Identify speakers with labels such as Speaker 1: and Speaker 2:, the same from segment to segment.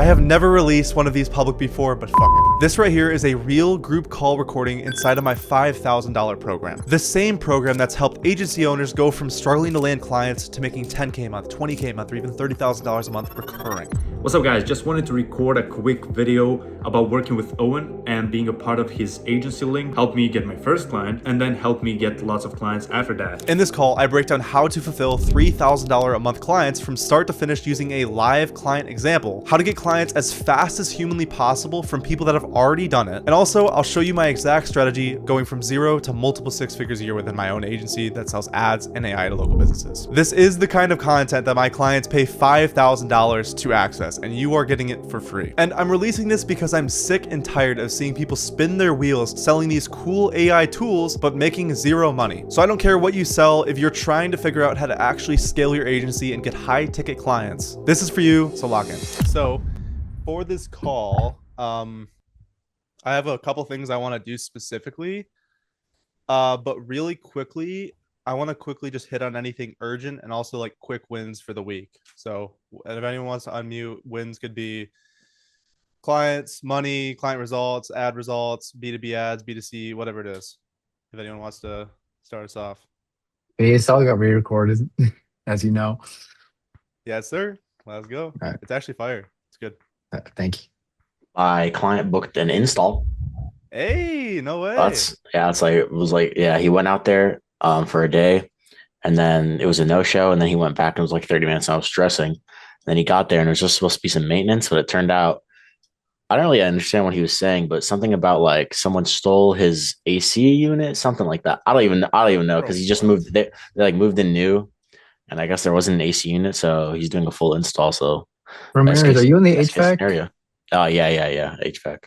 Speaker 1: I have never released one of these public before, but fuck it. This right here is a real group call recording inside of my $5,000 program. The same program that's helped agency owners go from struggling to land clients to making 10K a month, 20K a month, or even $30,000 a month recurring.
Speaker 2: What's up guys, just wanted to record a quick video about working with Owen and being a part of his agency link helped me get my first client and then helped me get lots of clients after that.
Speaker 1: In this call, I break down how to fulfill $3,000 a month clients from start to finish using a live client example, how to get clients as fast as humanly possible from people that have already done it, and also I'll show you my exact strategy going from 0 to multiple 6 figures a year within my own agency that sells ads and AI to local businesses. This is the kind of content that my clients pay $5,000 to access, and you are getting it for free. And I'm releasing this because I'm sick and tired of seeing people spin their wheels selling these cool AI tools but making zero money. So I don't care what you sell, if you're trying to figure out how to actually scale your agency and get high ticket clients, this is for you, so lock in. So for this call, I have a couple things I want to do specifically, but really quickly, I want to quickly just hit on anything urgent and also like quick wins for the week. So if anyone wants to unmute, wins could be clients, money, client results, ad results, B2B ads, B2C, whatever it is. If anyone wants to start us off.
Speaker 3: It's all got re-recorded, as you know.
Speaker 1: Yes, sir. Let's go.
Speaker 3: Right.
Speaker 1: It's actually fire. It's good.
Speaker 3: Thank you.
Speaker 4: My client booked an install.
Speaker 1: Hey, no way.
Speaker 4: He went out there for a day, and then it was a no-show, and then he went back and it was like 30 minutes. And I was stressing. Then he got there and it was just supposed to be some maintenance, but it turned out I don't really understand what he was saying, but something about like someone stole his AC unit, something like that. I don't even know because he just moved. They like moved in new, and I guess there wasn't an AC unit, so he's doing a full install. So,
Speaker 3: Ramirez, are you in the HVAC
Speaker 4: area? Oh yeah, HVAC.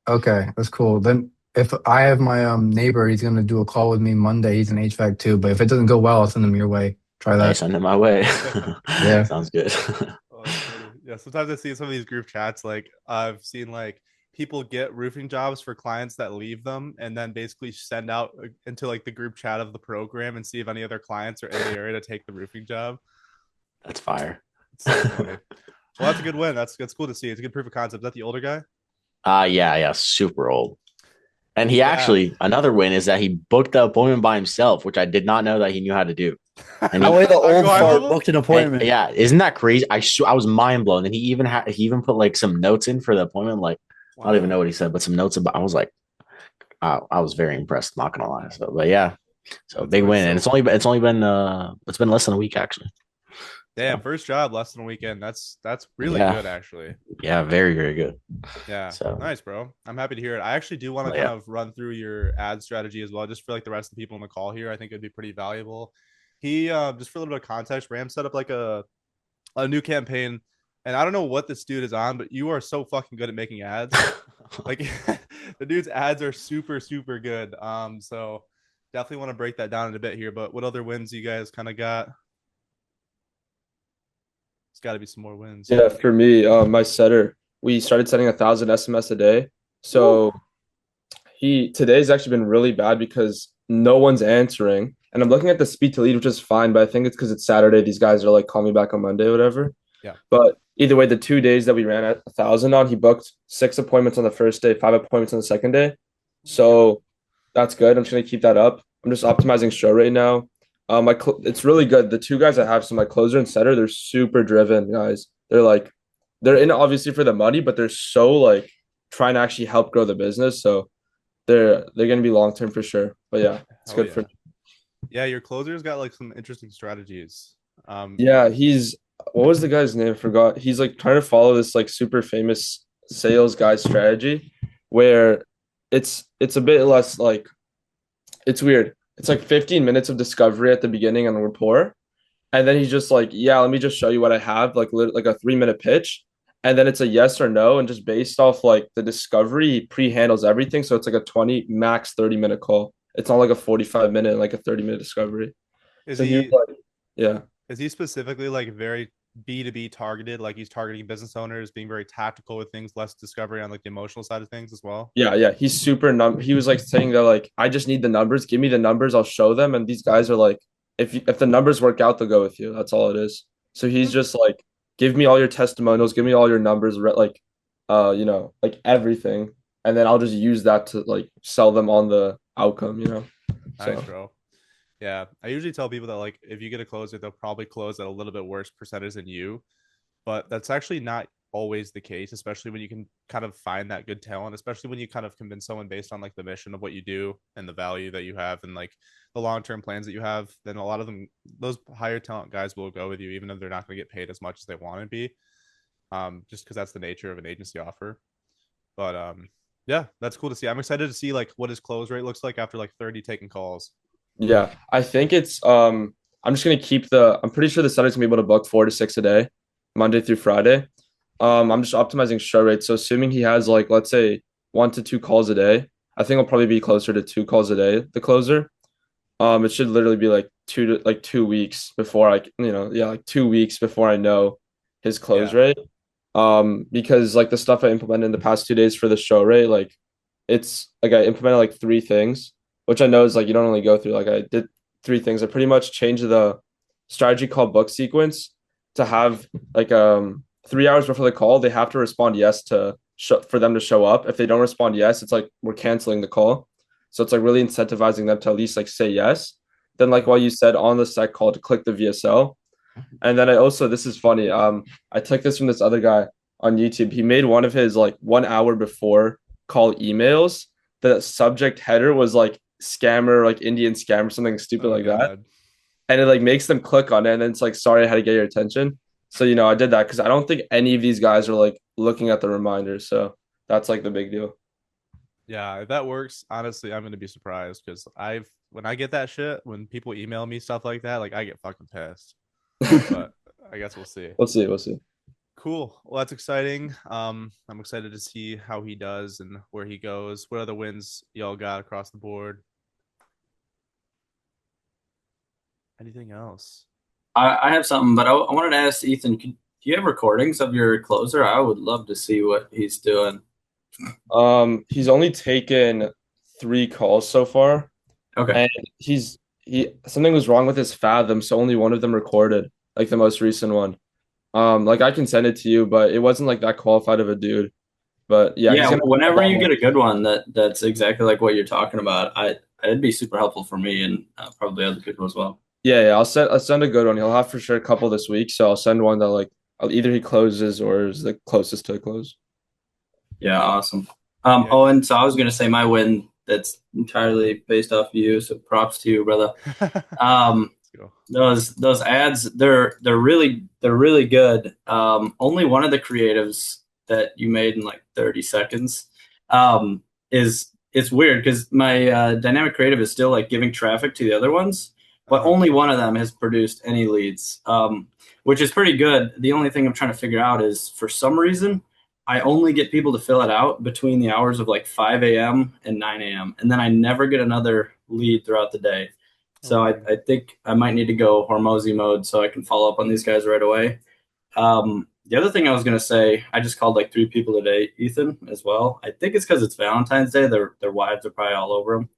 Speaker 3: Okay, that's cool. Then if I have my neighbor, he's gonna do a call with me Monday. He's in HVAC too, but if it doesn't go well, I'll send him your way. Try that.
Speaker 4: Hey, send it my way.
Speaker 3: Yeah,
Speaker 4: sounds good.
Speaker 1: Yeah, sometimes I see some of these group chats, like I've seen like people get roofing jobs for clients that leave them and then basically send out into like the group chat of the program and see if any other clients are in the area to take the roofing job.
Speaker 4: That's fire.
Speaker 1: So well, that's a good win. That's cool to see. It's a good proof of concept. Is that the older guy?
Speaker 4: Yeah, super old. And he actually, another win is that he booked the appointment by himself, which I did not know that he knew how to do.
Speaker 5: And the old fart booked an appointment.
Speaker 4: And, yeah, isn't that crazy? I was mind blown. And he even put like some notes in for the appointment. Like I don't even know what he said, but some notes about. I was like, I was very impressed. Not gonna lie. So, but yeah, so big win, and it's only been less than a week actually.
Speaker 1: Damn, first job, less than a weekend. That's really good, actually.
Speaker 4: Yeah, very, very good.
Speaker 1: Yeah,
Speaker 4: so
Speaker 1: nice, bro. I'm happy to hear it. I actually do want to kind of run through your ad strategy as well, just for like the rest of the people on the call here. I think it'd be pretty valuable. He just for a little bit of context, Ram set up like a new campaign, and I don't know what this dude is on, but you are so fucking good at making ads. Like the dude's ads are super, super good. So definitely want to break that down in a bit here. But what other wins you guys kind of got? It's got to be some more wins.
Speaker 6: Yeah, for me, my setter, we started setting 1,000 SMS a day. So today's actually been really bad because no one's answering. And I'm looking at the speed to lead, which is fine, but I think it's because it's Saturday. These guys are like, call me back on Monday or whatever.
Speaker 1: Yeah.
Speaker 6: But either way, the 2 days that we ran at 1,000 on, he booked 6 appointments on the first day, 5 appointments on the second day. So that's good. I'm just going to keep that up. I'm just optimizing show right now. It's really good. The 2 guys I have, so my closer and setter, they're super driven guys. They're in obviously for the money, but they're so like trying to actually help grow the business. So they're going to be long term for sure. But yeah, it's good for me.
Speaker 1: Yeah, your closer's got like some interesting strategies.
Speaker 6: Yeah, what was the guy's name? I forgot. He's like trying to follow this like super famous sales guy strategy where it's a bit less like it's weird. It's like 15 minutes of discovery at the beginning and rapport. And then he's just like, yeah, let me just show you what I have, like a 3-minute pitch. And then it's a yes or no. And just based off like the discovery, he pre-handles everything. So it's like a 20 max 30-minute call. It's not like a 45-minute, like a 30-minute discovery.
Speaker 1: Is he specifically like very B2B targeted? Like he's targeting business owners, being very tactical with things, less discovery on like the emotional side of things as well?
Speaker 6: Yeah. He's super he was like saying that like, I just need the numbers. Give me the numbers. I'll show them. And these guys are like, if the numbers work out, they'll go with you. That's all it is. So he's just like give me all your testimonials, give me all your numbers, like like everything, and then I'll just use that to like sell them on the outcome.
Speaker 1: Nice,
Speaker 6: So
Speaker 1: bro. Yeah, I usually tell people that like if you get a closer, they'll probably close at a little bit worse percentage than you, but that's actually not always the case, especially when you can kind of find that good talent, especially when you kind of convince someone based on like the mission of what you do and the value that you have and like the long-term plans that you have. Then a lot of them, those higher talent guys will go with you even if they're not going to get paid as much as they want to be, just because that's the nature of an agency offer. But yeah, that's cool to see. I'm excited to see like what his close rate looks like after like 30 taking calls.
Speaker 6: yeah, I think it's I'm just gonna keep I'm pretty sure the setup's gonna be able to book 4 to 6 a day, Monday through Friday. I'm just optimizing show rate. So assuming he has like let's say 1 to 2 calls a day, I think I'll probably be closer to 2 calls a day, the closer. It should literally be like 2 weeks before like 2 weeks before I know his close
Speaker 1: Yeah.
Speaker 6: rate. Because like the stuff I implemented in the past 2 days for the show rate, like it's like I implemented like 3 things, which I know is like you don't only go through. Like I did 3 things. I pretty much changed the strategy called book sequence to have like 3 hours before the call, they have to respond yes for them to show up. If they don't respond yes, it's like we're canceling the call. So it's like really incentivizing them to at least like say yes. Then like while you said on the sec call to click the VSL. And then I also this is funny. I took this from this other guy on YouTube. He made one of his like 1 hour before call emails. The subject header was like scammer, like Indian scammer, something stupid like that.
Speaker 1: God.
Speaker 6: And it like makes them click on it, and then it's like, sorry, I had to get your attention. So I did that because I don't think any of these guys are like looking at the reminders. So that's like the big deal.
Speaker 1: Yeah, if that works, honestly, I'm gonna be surprised because when I get that shit, when people email me stuff like that, like I get fucking pissed. But I guess we'll see.
Speaker 6: We'll see. We'll see.
Speaker 1: Cool. Well, that's exciting. I'm excited to see how he does and where he goes. What other wins y'all got across the board? Anything else?
Speaker 5: I have something, but I wanted to ask Ethan, do you have recordings of your closer? I would love to see what he's doing.
Speaker 6: He's only taken 3 calls so far,
Speaker 5: Okay.
Speaker 6: and he something was wrong with his Fathom, so only one of them recorded, like the most recent one. Like I can send it to you, but it wasn't like that qualified of a dude. But yeah, he's
Speaker 5: Yeah,
Speaker 6: gonna
Speaker 5: whenever you get a good one that's exactly like what you're talking about, it'd be super helpful for me and probably other people as well.
Speaker 6: Yeah, I'll send a good one. He'll have for sure a couple this week, so I'll send one that like either he closes or is the closest to a close.
Speaker 5: Yeah, awesome.
Speaker 1: Yeah.
Speaker 5: Owen, so I was gonna say my win that's entirely based off you, so props to you, brother.
Speaker 1: Let's go.
Speaker 5: Those ads, they're really good. Only one of the creatives that you made in like 30 seconds is it's weird because my dynamic creative is still like giving traffic to the other ones, but only one of them has produced any leads, which is pretty good. The only thing I'm trying to figure out is for some reason I only get people to fill it out between the hours of like 5 a.m. and 9 a.m. and then I never get another lead throughout the day. So I think I might need to go Hormozy mode so I can follow up on these guys right away. The other thing I was going to say, I just called like 3 people today, Ethan, as well. I think it's because it's Valentine's Day. Their wives are probably all over them.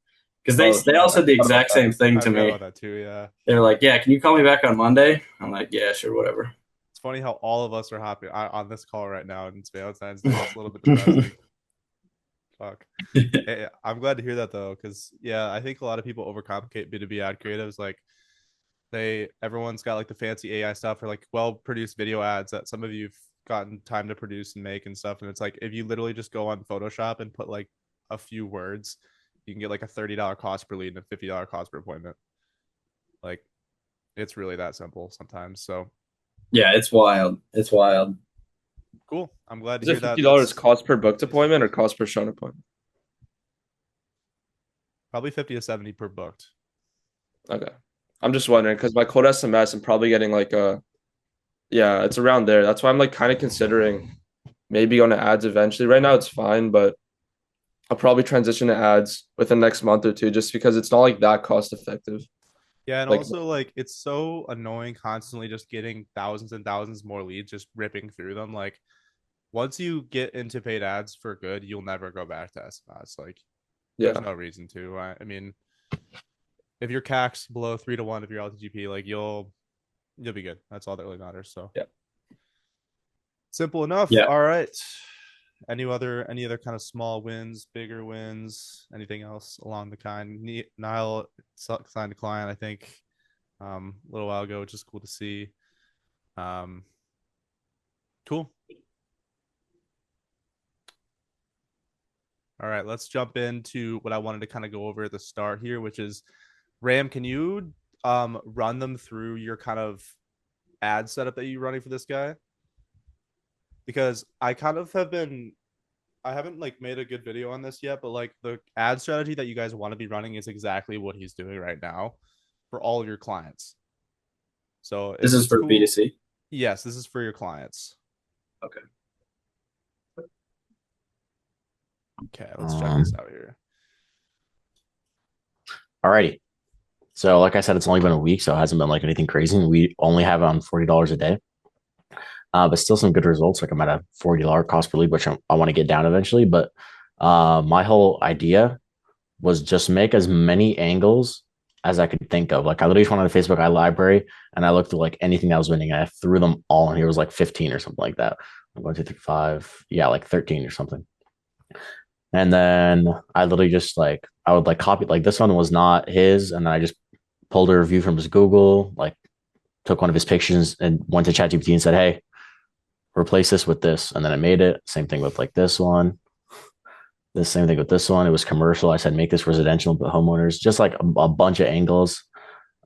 Speaker 5: Because they all said the exact same thing to
Speaker 1: I forgot
Speaker 5: me.
Speaker 1: about that too, yeah.
Speaker 5: They're like, yeah, can you call me back on Monday? I'm like, yeah, sure, whatever.
Speaker 1: It's funny how all of us are happy on this call right now, and it's Valentine's Day. It's a little bit depressing. Fuck. Hey, I'm glad to hear that though, because yeah, I think a lot of people overcomplicate B2B ad creatives. Like everyone's got like the fancy AI stuff or like well-produced video ads that some of you've gotten time to produce and make and stuff. And it's like if you literally just go on Photoshop and put like a few words, you can get like a $30 cost per lead and a $50 cost per appointment. Like it's really that simple sometimes. So
Speaker 5: Yeah, it's wild. It's wild.
Speaker 1: cool. I'm glad to
Speaker 6: Is
Speaker 1: hear
Speaker 6: it
Speaker 1: that.
Speaker 6: $50 cost per booked appointment or cost per shown appointment?
Speaker 1: Probably 50 to 70 per booked.
Speaker 6: Okay. I'm just wondering because my code SMS, I'm probably getting like yeah, it's around there. That's why I'm like kind of considering maybe going to ads eventually. Right now it's fine, but I'll probably transition to ads within the next month or two just because it's not like that cost effective.
Speaker 1: Yeah, and
Speaker 6: Like,
Speaker 1: also like it's so annoying constantly just getting thousands and thousands more leads, just ripping through them. Like once you get into paid ads for good, you'll never go back to SMS. Like there's
Speaker 6: yeah.
Speaker 1: no reason to. I mean, if your CAC's below 3 to 1, if you're LTGP, like you'll be good. That's all that really matters. So
Speaker 6: Yeah.
Speaker 1: Simple enough.
Speaker 5: Yeah.
Speaker 1: All right. Any other kind of small wins, bigger wins, anything else along the kind? Niall signed a client, I think, a little while ago, which is cool to see. Cool. All right, let's jump into what I wanted to kind of go over at the start here, which is Ram, can you run them through your kind of ad setup that you're running for this guy? Because I kind of I haven't like made a good video on this yet, but like the ad strategy that you guys want to be running is exactly what he's doing right now for all of your clients. So
Speaker 5: This is for
Speaker 1: cool.
Speaker 5: B2C?
Speaker 1: Yes, this is for your clients.
Speaker 5: Okay.
Speaker 1: Okay, let's check this out here.
Speaker 4: Alrighty. So like I said, it's only been a week, so it hasn't been like anything crazy. We only have it on $40 a day. But still some good results. Like I'm at a $40 cost per lead, which I want to get down eventually. But my whole idea was just make as many angles as I could think of. Like I literally just went on the Facebook iLibrary and I looked at like anything that was winning. I threw them all in here. It was like 15 or something like that. 1, 2, 3, 5. Yeah, like 13 or something. And then I literally just like, I would like copy, like this one was not his. And then I just pulled a review from his Google, like took one of his pictures and went to ChatGPT and said, hey, replace this with this. And then I made it. Same thing with like this one. The same thing with this one. It was commercial. I said, make this residential, but homeowners, just like a bunch of angles.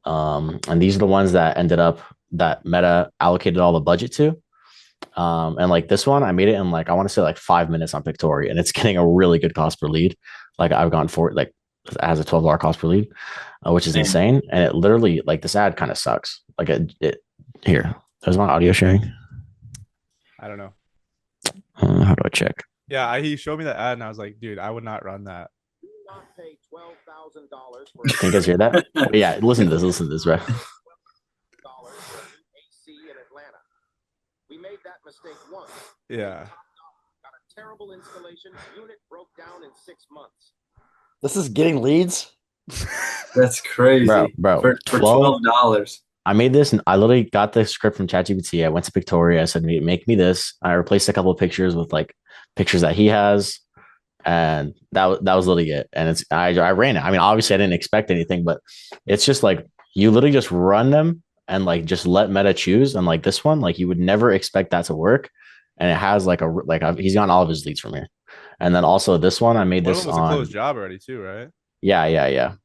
Speaker 4: And these are the ones that ended up that Meta allocated all the budget to. And like this one, I made it in like, I want to say like 5 minutes on Pictory, and it's getting a really good cost per lead. Like I've gone for it, like it has a $12 cost per lead, which is insane. And it literally, like this ad kind of sucks. Like here, there's my audio sharing.
Speaker 1: I don't know.
Speaker 4: How do I check?
Speaker 1: Yeah, he showed me that ad and I was like, dude, I would not run that.
Speaker 7: Do not pay $12,000 for
Speaker 4: Can you guys hear that? Yeah, listen to this, right?
Speaker 7: AC in Atlanta. We made that mistake once.
Speaker 1: Yeah.
Speaker 7: Got a terrible installation. Unit broke down in 6 months.
Speaker 8: This is getting leads.
Speaker 5: That's crazy,
Speaker 4: bro.
Speaker 5: For $12.
Speaker 4: I made this, and I literally got the script from ChatGPT. I went to Pictoria. I said, make me this. I replaced a couple of pictures with like pictures that he has, and that was literally it. And I ran it. I mean, obviously I didn't expect anything, but it's just like you literally just run them and like just let Meta choose. And like this one, like you would never expect that to work, and it has like he's gotten all of his leads from here. And then also this one, I made this
Speaker 1: on a closed job already too, right?
Speaker 4: Yeah.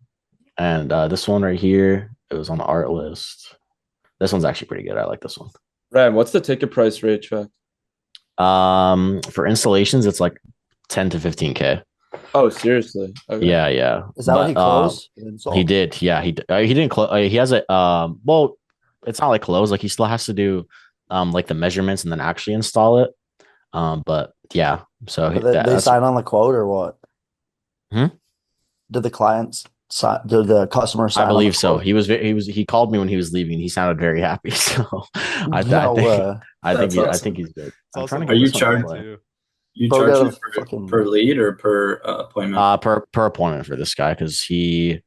Speaker 4: And this one right here, it was on the art list. This one's actually pretty good. I like this one.
Speaker 6: Ram, what's the ticket price for HVAC?
Speaker 4: For installations, it's like 10 to 15K.
Speaker 6: Oh, seriously? Okay.
Speaker 4: Yeah.
Speaker 8: Is that what he closed?
Speaker 4: He did. Yeah, he didn't close. He has a well, it's not like close. Like he still has to do like the measurements and then actually install it. But yeah. So
Speaker 8: they sign on the quote or what? Did the clients sign? Did the customer sign?
Speaker 4: I believe so. He called me when he was leaving. He sounded very happy. So I think he's good.
Speaker 5: Are you charging? You charge per lead or per appointment?
Speaker 4: Per appointment for this guy, because he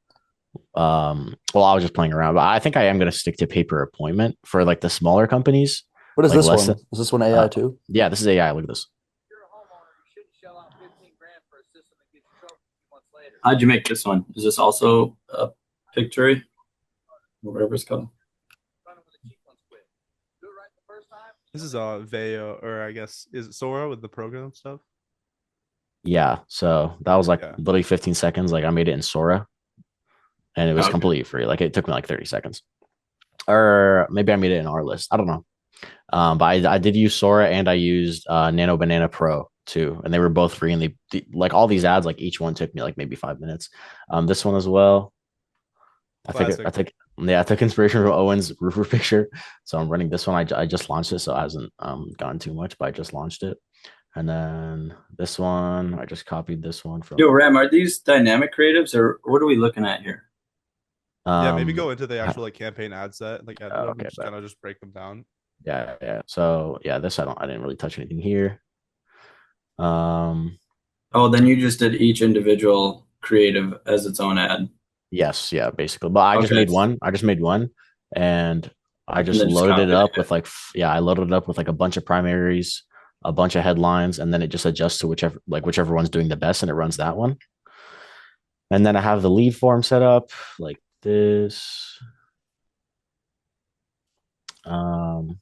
Speaker 4: well, I was just playing around, but I think I am going to stick to pay per appointment for like the smaller companies.
Speaker 8: What is this one? Is this one AI too?
Speaker 4: Yeah, this is AI. Look at this.
Speaker 5: How'd you make this one? Is this also a Pictory? Whatever it's called.
Speaker 1: This is Veo, or I guess is it Sora with the program stuff?
Speaker 4: Yeah, so that was like literally 15 seconds. Like I made it in Sora, and it was completely free. Like it took me like 30 seconds, or maybe I made it in our list. I don't know. But I did use Sora and I used Nano Banana Pro too, and they were both free. And they like all these ads, like each one took me like maybe 5 minutes. This one as well. I took inspiration from Owen's roofer picture, so I'm running this one. I just launched it, so it hasn't gone too much, but I just launched it. And then this one, I just copied this one from.
Speaker 5: Yo, Ram, are these dynamic creatives or what are we looking at here?
Speaker 1: Yeah, maybe go into the actual like campaign ad set, like kind of just break them down.
Speaker 4: Yeah. So yeah, this I didn't really touch anything here.
Speaker 5: Oh, then you just did each individual creative as its own ad.
Speaker 4: Yes, yeah, basically. But I just made one. And I just loaded it up with like I loaded it up with like a bunch of primaries. a bunch of headlines, and then it just adjusts to whichever one's doing the best, and it runs that one. And then I have the lead form set up like this. Um,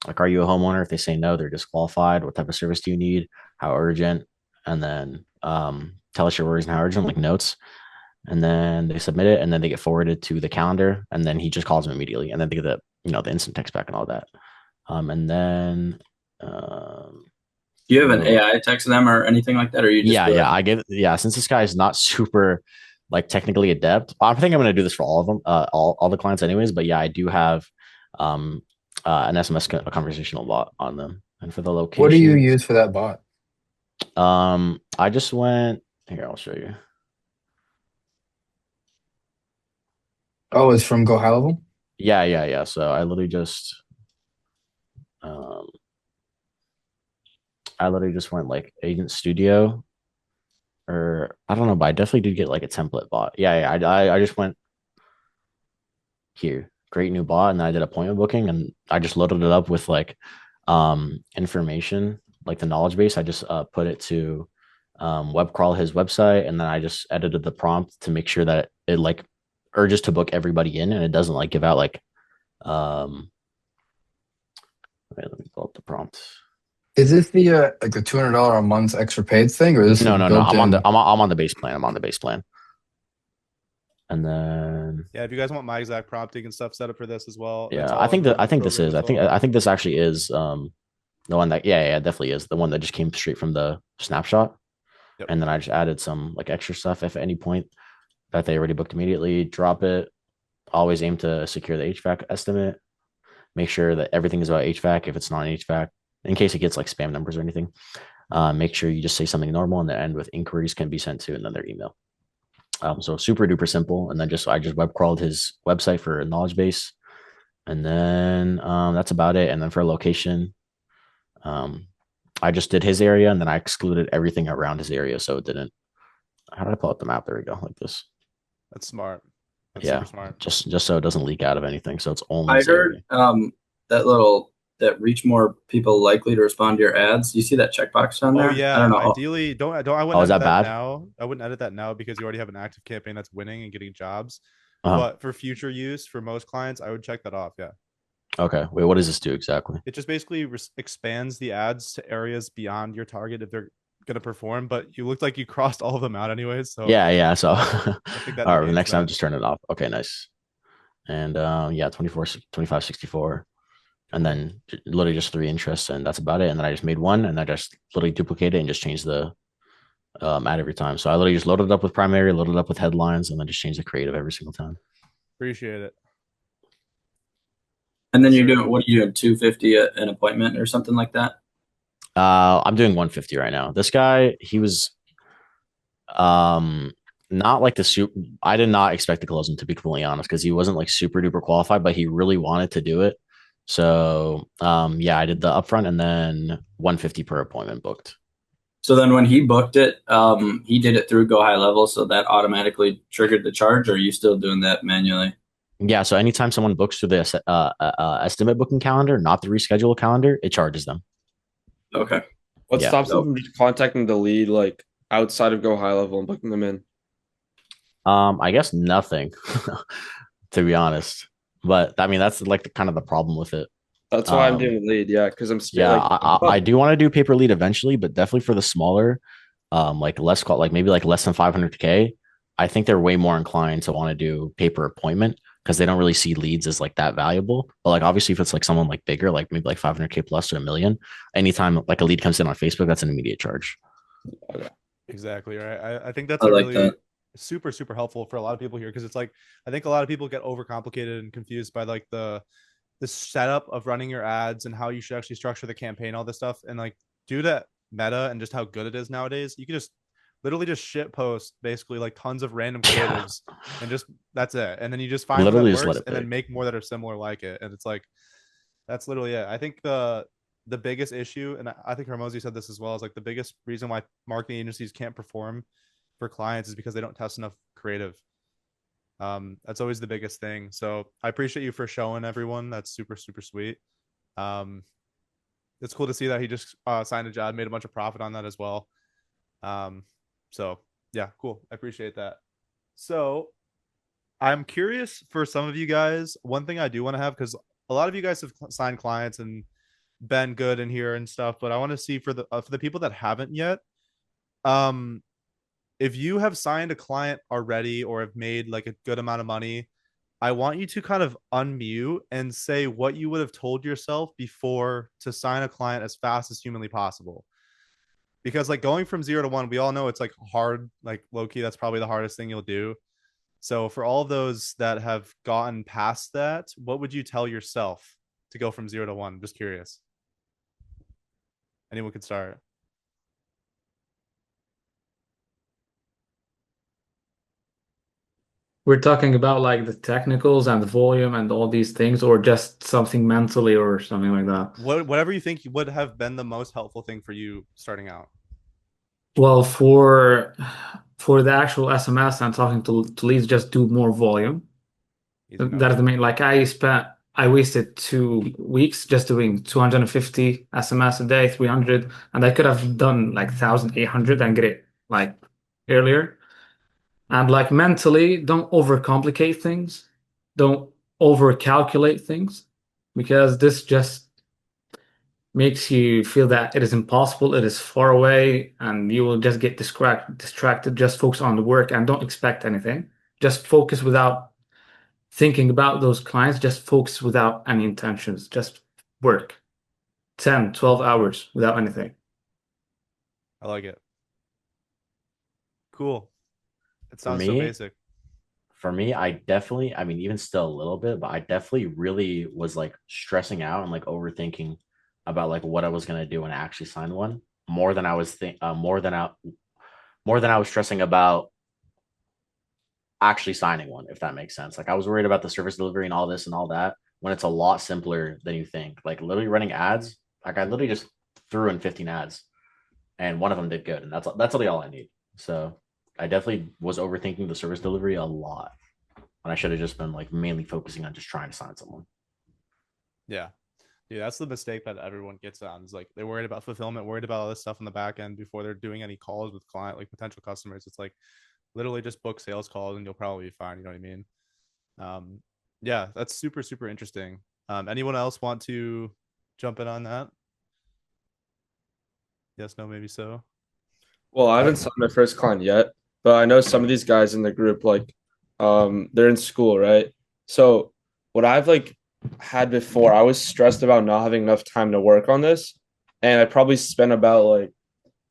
Speaker 4: like, are you a homeowner? If they say no, they're disqualified. What type of service do you need? How urgent? And then tell us your worries and how urgent, like notes. And then they submit it, and then they get forwarded to the calendar, and then he just calls them immediately, and then they get the instant text back and all that. And then
Speaker 5: Do you have an AI text them or anything like that, or you just
Speaker 4: since this guy is not super like technically adept, I think I'm going to do this for all of them, all the clients anyways. But yeah, I do have um an SMS conversational bot on them. And for the location,
Speaker 3: What do you use for that bot?
Speaker 4: I just went here. I'll show you.
Speaker 3: Oh, it's from GoHighLevel?
Speaker 4: Yeah. So I literally just um went like Agent Studio, or I don't know, but I definitely did get like a template bot. Yeah. I just went here, create new bot, and then I did appointment booking, and I just loaded it up with like information, like the knowledge base. I just put it to web crawl his website, and then I just edited the prompt to make sure that it like urges to book everybody in, and it doesn't like give out like wait, let me pull up the prompt.
Speaker 3: Is this the like the $200 a month extra paid thing, or is this
Speaker 4: No. I'm on
Speaker 3: built-in?
Speaker 4: I'm on the base plan. I'm on the base plan. And then
Speaker 1: Yeah, if you guys want my exact prompting and stuff set up for this as well, it's
Speaker 4: yeah,
Speaker 1: all in the
Speaker 4: I think this
Speaker 1: program
Speaker 4: is
Speaker 1: as well.
Speaker 4: I think this actually is the one that yeah, definitely is the one that just came straight from the snapshot.
Speaker 1: Yep.
Speaker 4: And then I just added some like extra stuff if at any point that they already booked immediately, drop it. Always aim to secure the HVAC estimate. Make sure that everything is about HVAC. If it's not HVAC, in case it gets like spam numbers or anything, make sure you just say something normal and then end with inquiries can be sent to and then their email. So super duper simple. And then I just web crawled his website for a knowledge base. And then that's about it. And then for a location, I just did his area and then I excluded everything around his area. So it didn't. How did I pull up the map? There we go, like this.
Speaker 1: That's smart. That's
Speaker 4: Yeah,
Speaker 1: super smart.
Speaker 4: just so it doesn't leak out of anything. So it's only
Speaker 5: I
Speaker 4: his area.
Speaker 5: heard that reach more people likely to respond to your ads. You see that checkbox down there?
Speaker 1: Oh yeah.
Speaker 5: I don't know.
Speaker 1: Ideally, don't I wouldn't
Speaker 4: Oh, is
Speaker 1: edit
Speaker 4: that
Speaker 1: that
Speaker 4: bad?
Speaker 1: now. I wouldn't edit that now because you already have an active campaign that's winning and getting jobs.
Speaker 4: Uh-huh.
Speaker 1: But for future use, for most clients, I would check that off. Yeah.
Speaker 4: Okay. Wait, what does this do exactly?
Speaker 1: It just basically expands the ads to areas beyond your target if they're gonna perform. But you looked like you crossed all of them out anyways. So
Speaker 4: Yeah. So
Speaker 1: I think that
Speaker 4: all right, the
Speaker 1: negates
Speaker 4: next time
Speaker 1: that.
Speaker 4: just turn it off. Okay, nice. And yeah, 24, 25, 64. And then literally just 3 interests, and that's about it. And then I just made one, and I just literally duplicated it and just changed the ad every time. So I literally just loaded it up with primary, loaded it up with headlines, and then just changed the creative every single time.
Speaker 1: Appreciate it.
Speaker 5: And then you're doing, what are you doing, 250 an appointment or something like that?
Speaker 4: I'm doing 150 right now. This guy, he was not like the super. I did not expect to close him, to be completely honest, because he wasn't like super duper qualified, but he really wanted to do it. So yeah, I did the upfront and then 150 per appointment booked.
Speaker 5: So then when he booked it, he did it through GoHighLevel, so that automatically triggered the charge, or are you still doing that manually?
Speaker 4: Yeah, so anytime someone books through the estimate booking calendar, not the reschedule calendar, it charges them.
Speaker 5: Okay.
Speaker 6: What
Speaker 4: Yeah.
Speaker 6: stops them from just contacting the lead like outside of GoHighLevel and booking them in?
Speaker 4: I guess nothing, to be honest. But I mean, that's like kind of the problem with it.
Speaker 6: That's why I'm doing lead, yeah, because I'm scared.
Speaker 4: Yeah,
Speaker 6: Like,
Speaker 4: I do want to do paper lead eventually, but definitely for the smaller, like less call, like maybe like less than 500K. I think they're way more inclined to want to do paper appointment because they don't really see leads as like that valuable. But like obviously, if it's like someone like bigger, like maybe like 500K plus to a million, anytime like a lead comes in on Facebook, that's an immediate charge.
Speaker 1: Exactly right. I think that's
Speaker 5: I
Speaker 1: a
Speaker 5: like
Speaker 1: really
Speaker 5: that.
Speaker 1: super helpful for a lot of people here because it's like I think a lot of people get overcomplicated and confused by like the setup of running your ads and how you should actually structure the campaign, all this stuff, and like due to meta and just how good it is nowadays, you can just literally just shit post basically like tons of random creatives and just that's it, and then you just find one
Speaker 4: Literally
Speaker 1: that
Speaker 4: just let
Speaker 1: works
Speaker 4: it
Speaker 1: and then
Speaker 4: pick.
Speaker 1: make more that are similar like it, and it's like that's literally it. I think the biggest issue, and I think Hermosi said this as well, is like the biggest reason why marketing agencies can't perform for clients is because they don't test enough creative. That's always the biggest thing. So I appreciate you for showing everyone. That's super sweet. it's cool to see that he just signed a job, made a bunch of profit on that as well. So yeah, cool. I appreciate that. So I'm curious for some of you guys. One thing I do want to have, because a lot of you guys have signed clients and been good in here and stuff, but I want to see for the people that haven't yet. Um, if you have signed a client already or have made like a good amount of money, I want you to kind of unmute and say what you would have told yourself before to sign a client as fast as humanly possible. Because like going from 0 to 1, we all know it's like hard, like low key, that's probably the hardest thing you'll do. So for all of those that have gotten past that, what would you tell yourself to go from 0 to 1? Just curious. Anyone could start.
Speaker 9: We're talking about like the technicals and the volume and all these things, or just something mentally or something like that.
Speaker 1: Whatever you think would have been the most helpful thing for you starting out.
Speaker 9: Well, for the actual SMS and talking to leads, just do more volume.
Speaker 1: Easy enough.
Speaker 9: That is the main. Like I wasted 2 weeks just doing 250 SMS a day, 300, and I could have done like 1,800 and get it like earlier. And like mentally, don't overcomplicate things. Don't overcalculate things because this just makes you feel that it is impossible, it is far away, and you will just get distracted. Just focus on the work and don't expect anything. Just focus without thinking about those clients. Just focus without any intentions. Just work 10, 12 hours without anything.
Speaker 1: I like it. Cool. It
Speaker 4: For
Speaker 1: sounds so
Speaker 4: me,
Speaker 1: basic.
Speaker 4: for me, I definitely, I mean, even still a little bit, but I definitely really was like stressing out and like overthinking about like what I was gonna do when I actually signed one more than I was more than I was stressing about actually signing one, if that makes sense. Like I was worried about the service delivery and all this and all that when it's a lot simpler than you think. Like literally running ads, like I literally just threw in 15 ads and one of them did good, and that's really all I need. So I definitely was overthinking the service delivery a lot when I should have just been like mainly focusing on just trying to sign someone.
Speaker 1: Yeah. Dude, that's the mistake that everyone gets on is like they're worried about fulfillment, worried about all this stuff in the back end before they're doing any calls with client, like potential customers. It's like literally just book sales calls and you'll probably be fine. You know what I mean? Um, yeah, that's super, super interesting. Anyone else want to jump in on that? Yes, no, maybe so.
Speaker 6: Well, I haven't signed my first client yet, but I know some of these guys in the group, like, they're in school, right? So what I've like had before, I was stressed about not having enough time to work on this, and I probably spent about like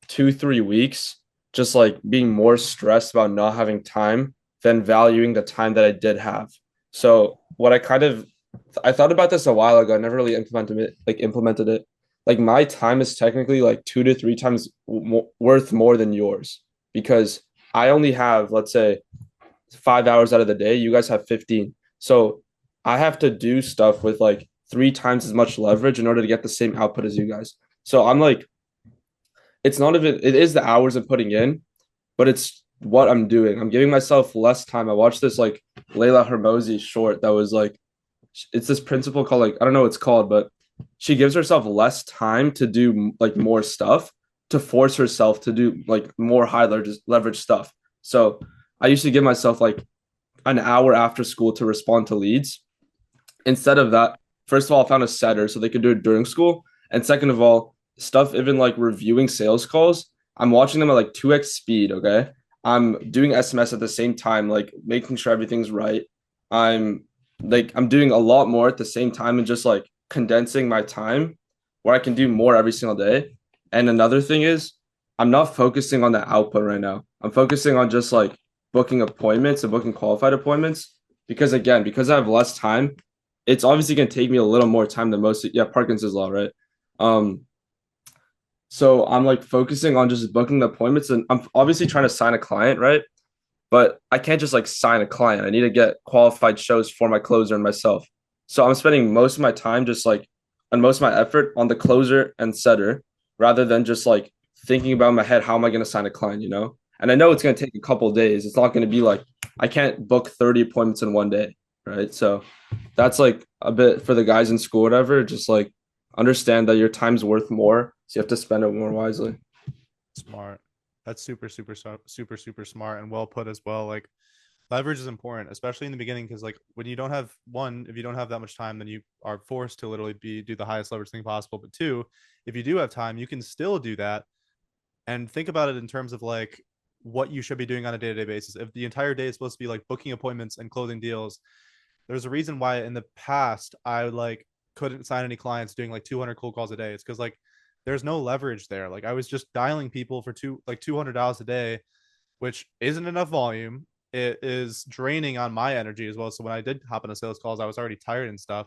Speaker 6: 2, 3 weeks just like being more stressed about not having time than valuing the time that I did have. So what I thought about this a while ago. I never really implemented it. Like my time is technically like 2 to 3 times worth more than yours because I only have, let's say, 5 hours out of the day. You guys have 15. So I have to do stuff with like 3 times as much leverage in order to get the same output as you guys. So I'm like, it's not even, it is the hours I'm putting in, but it's what I'm doing. I'm giving myself less time. I watched this like Layla Hermosi short that was like, it's this principle called like, I don't know what it's called, but she gives herself less time to do like more stuff to force herself to do like more high leverage stuff. So I used to give myself like an hour after school to respond to leads. Instead of that, first of all, I found a setter so they could do it during school. And second of all, stuff even like reviewing sales calls, I'm watching them at like 2x speed. Okay. I'm doing SMS at the same time, like making sure everything's right. I'm I'm doing a lot more at the same time and just like condensing my time where I can do more every single day. And another thing is, I'm not focusing on the output right now. I'm focusing on just like booking appointments and booking qualified appointments because again, because I have less time, it's obviously going to take me a little more time than most. Yeah, Parkinson's law, right? Um, so I'm like focusing on just booking the appointments, and I'm obviously trying to sign a client, right? But I can't just like sign a client. I need to get qualified shows for my closer and myself. So I'm spending most of my time just like and most of my effort on the closer and setter rather than just like thinking about in my head, how am I going to sign a client, you know? And I know it's going to take a couple of days. It's not going to be like I can't book 30 appointments in one day, right? So that's like a bit for the guys in school, whatever. Just like understand that your time's worth more, so you have to spend it more wisely.
Speaker 1: Smart. That's super, super, super, super smart and well put as well. Like leverage is important, especially in the beginning, because like when you don't have one, if you don't have that much time, then you are forced to literally do the highest leverage thing possible. But two, if you do have time, you can still do that. And think about it in terms of like what you should be doing on a day-to-day basis. If the entire day is supposed to be like booking appointments and closing deals, there's a reason why in the past I like couldn't sign any clients doing like 200 cold calls a day. It's because like there's no leverage there. Like I was just dialing people for $200 a day, which isn't enough volume. It is draining on my energy as well. So when I did hop into sales calls, I was already tired and stuff.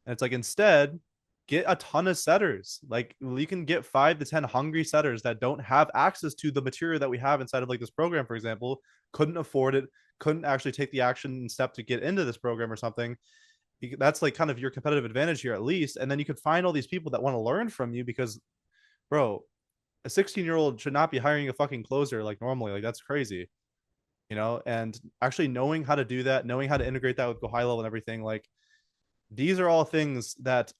Speaker 1: And it's like instead, get a ton of setters. Like you can get 5 to 10 hungry setters that don't have access to the material that we have inside of like this program, for example, couldn't afford it, couldn't actually take the action and step to get into this program or something. That's like kind of your competitive advantage here, at least. And then you could find all these people that want to learn from you because, bro, a 16-year-old should not be hiring a fucking closer like normally. Like that's crazy, you know? And actually knowing how to do that, knowing how to integrate that with GoHighLevel and everything, like these are all things that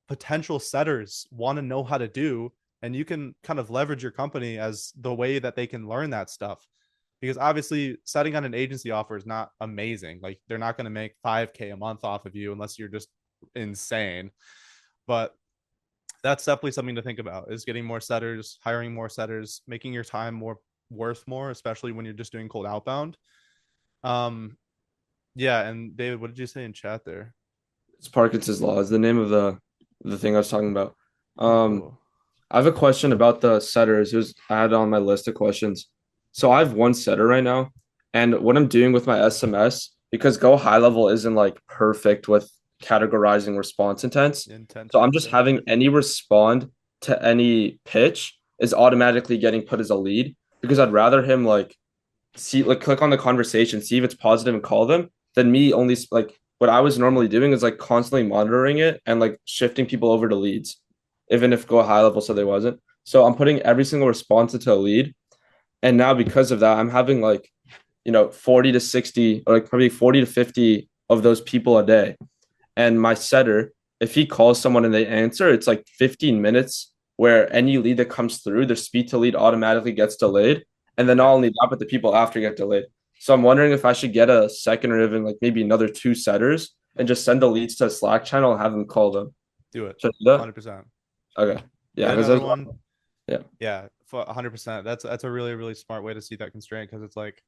Speaker 1: potential setters want to know how to do, and you can kind of leverage your company as the way that they can learn that stuff, because obviously setting on an agency offer is not amazing. Like they're not going to make 5K a month off of you unless you're just insane. But that's definitely something to think about, is getting more setters, hiring more setters, making your time more worth more, especially when you're just doing cold outbound. Yeah. And David, what did you say in chat there?
Speaker 6: It's Parkinson's law is the name of the thing I was talking about.
Speaker 1: Cool.
Speaker 6: I have a question about the setters. It was I had on my list of questions. So I have one setter right now, and what I'm doing with my SMS, because GoHighLevel isn't like perfect with categorizing response intents. So I'm just having any respond to any pitch is automatically getting put as a lead, because I'd rather him like see, like, click on the conversation, see if it's positive and call them, than me only like what I was normally doing is like constantly monitoring it and like shifting people over to leads, even if GoHighLevel said they wasn't. So I'm putting every single response into a lead. And now because of that, I'm having like, 40 to 60 or like probably 40 to 50 of those people a day. And my setter, if he calls someone and they answer, it's like 15 minutes where any lead that comes through, their speed to lead automatically gets delayed. And then not only that, but the people after get delayed. So I'm wondering if I should get a second or even like maybe another 2 setters and just send the leads to a Slack channel and have them call them.
Speaker 1: Do it.
Speaker 6: Should I do that?
Speaker 1: 100%.
Speaker 6: Okay. Yeah.
Speaker 1: Another one.
Speaker 6: Yeah.
Speaker 1: Yeah. 100%. That's a really, really smart way to see that constraint, because it's like,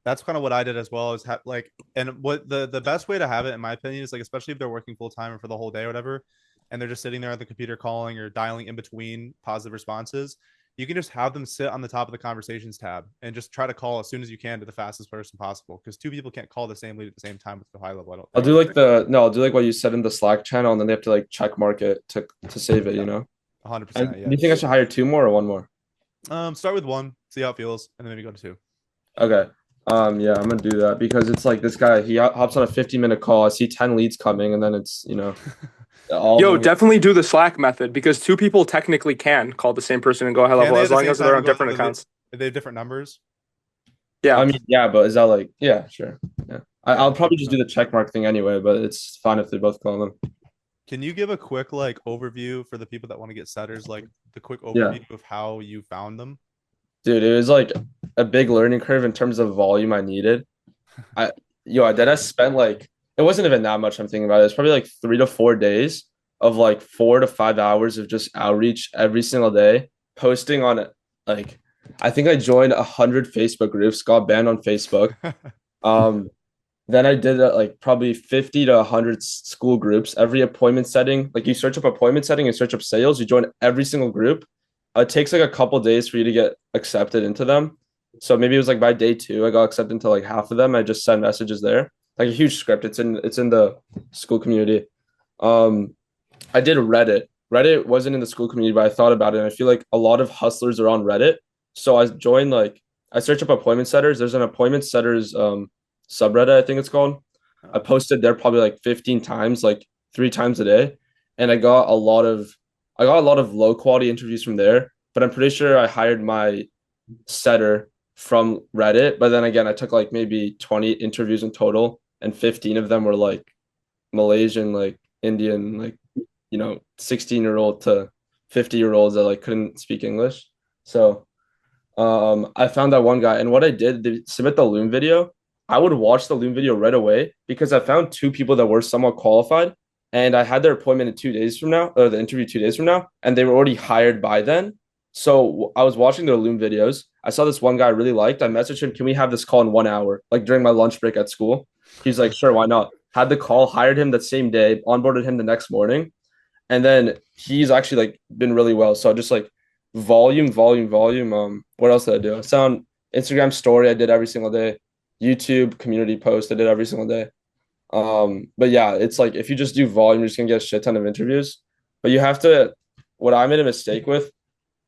Speaker 1: that's kind of what I did as well, is like, and what the best way to have it, in my opinion, is like, especially if they're working full time or for the whole day or whatever, and they're just sitting there at the computer calling or dialing in between positive responses, you can just have them sit on the top of the conversations tab and just try to call as soon as you can to the fastest person possible, because 2 people can't call the same lead at the same time with the high level.
Speaker 6: I'll do like I'll do like what you said in the Slack channel, and then they have to like check mark it to save it,
Speaker 1: 100%. Yeah.
Speaker 6: Do you think I should hire 2 more or 1 more?
Speaker 1: Start with 1, see how it feels, and then maybe go to 2.
Speaker 6: Okay. Yeah, I'm gonna do that, because it's like this guy, he hops on a 50-minute call. I see 10 leads coming, and then it's,
Speaker 10: Yo, definitely do the Slack method, because 2 people technically can call the same person and GoHighLevel as long as they're on different accounts.
Speaker 1: They have different numbers.
Speaker 10: Yeah.
Speaker 6: I mean, yeah, but is that like, yeah, sure. Yeah. I'll probably just do the check mark thing anyway, but it's fine if they both call them.
Speaker 1: Can you give a quick like overview for the people that want to get setters, like the quick overview of how you found them?
Speaker 6: Dude, it was like a big learning curve in terms of volume I needed. I spent like, it wasn't even that much I'm thinking about it. It's probably like 3 to 4 days of like 4 to 5 hours of just outreach every single day, posting on it. Like, I think I joined 100 Facebook groups, got banned on Facebook. Then I did like probably 50 to 100 school groups, every appointment setting. Like you search up appointment setting and search up sales, you join every single group. It takes like a couple days for you to get accepted into them. So maybe it was like by day 2, I got accepted into like half of them. I just send messages there, like a huge script. It's in the school community. I did Reddit. Reddit wasn't in the school community, but I thought about it, and I feel like a lot of hustlers are on Reddit. So I joined, like, I search up appointment setters. There's an appointment setters subreddit, I think it's called. I posted there probably like 15 times, like 3 times a day, and I got a lot of low quality interviews from there. But I'm pretty sure I hired my setter from Reddit. But then again, I took like maybe 20 interviews in total, and 15 of them were like Malaysian, like Indian, like 16-year-old to 50-year-olds that like couldn't speak English. So I found that one guy, and what I did to submit the Loom video, I would watch the Loom video right away because I found two people that were somewhat qualified, and I had their appointment in 2 days from now, or the interview 2 days from now, and they were already hired by then. So I was watching their Loom videos. I saw this one guy I really liked. I messaged him, "Can we have this call in 1 hour, like during my lunch break at school?" He's like, "Sure, why not?" Had the call, hired him that same day, onboarded him the next morning, and then he's actually like been really well. So just like volume, volume, volume. What else did I do? I found Instagram story I did every single day. YouTube community post I did every single day. But yeah, it's like if you just do volume, you're just gonna get a shit ton of interviews. But you have to, what I made a mistake with,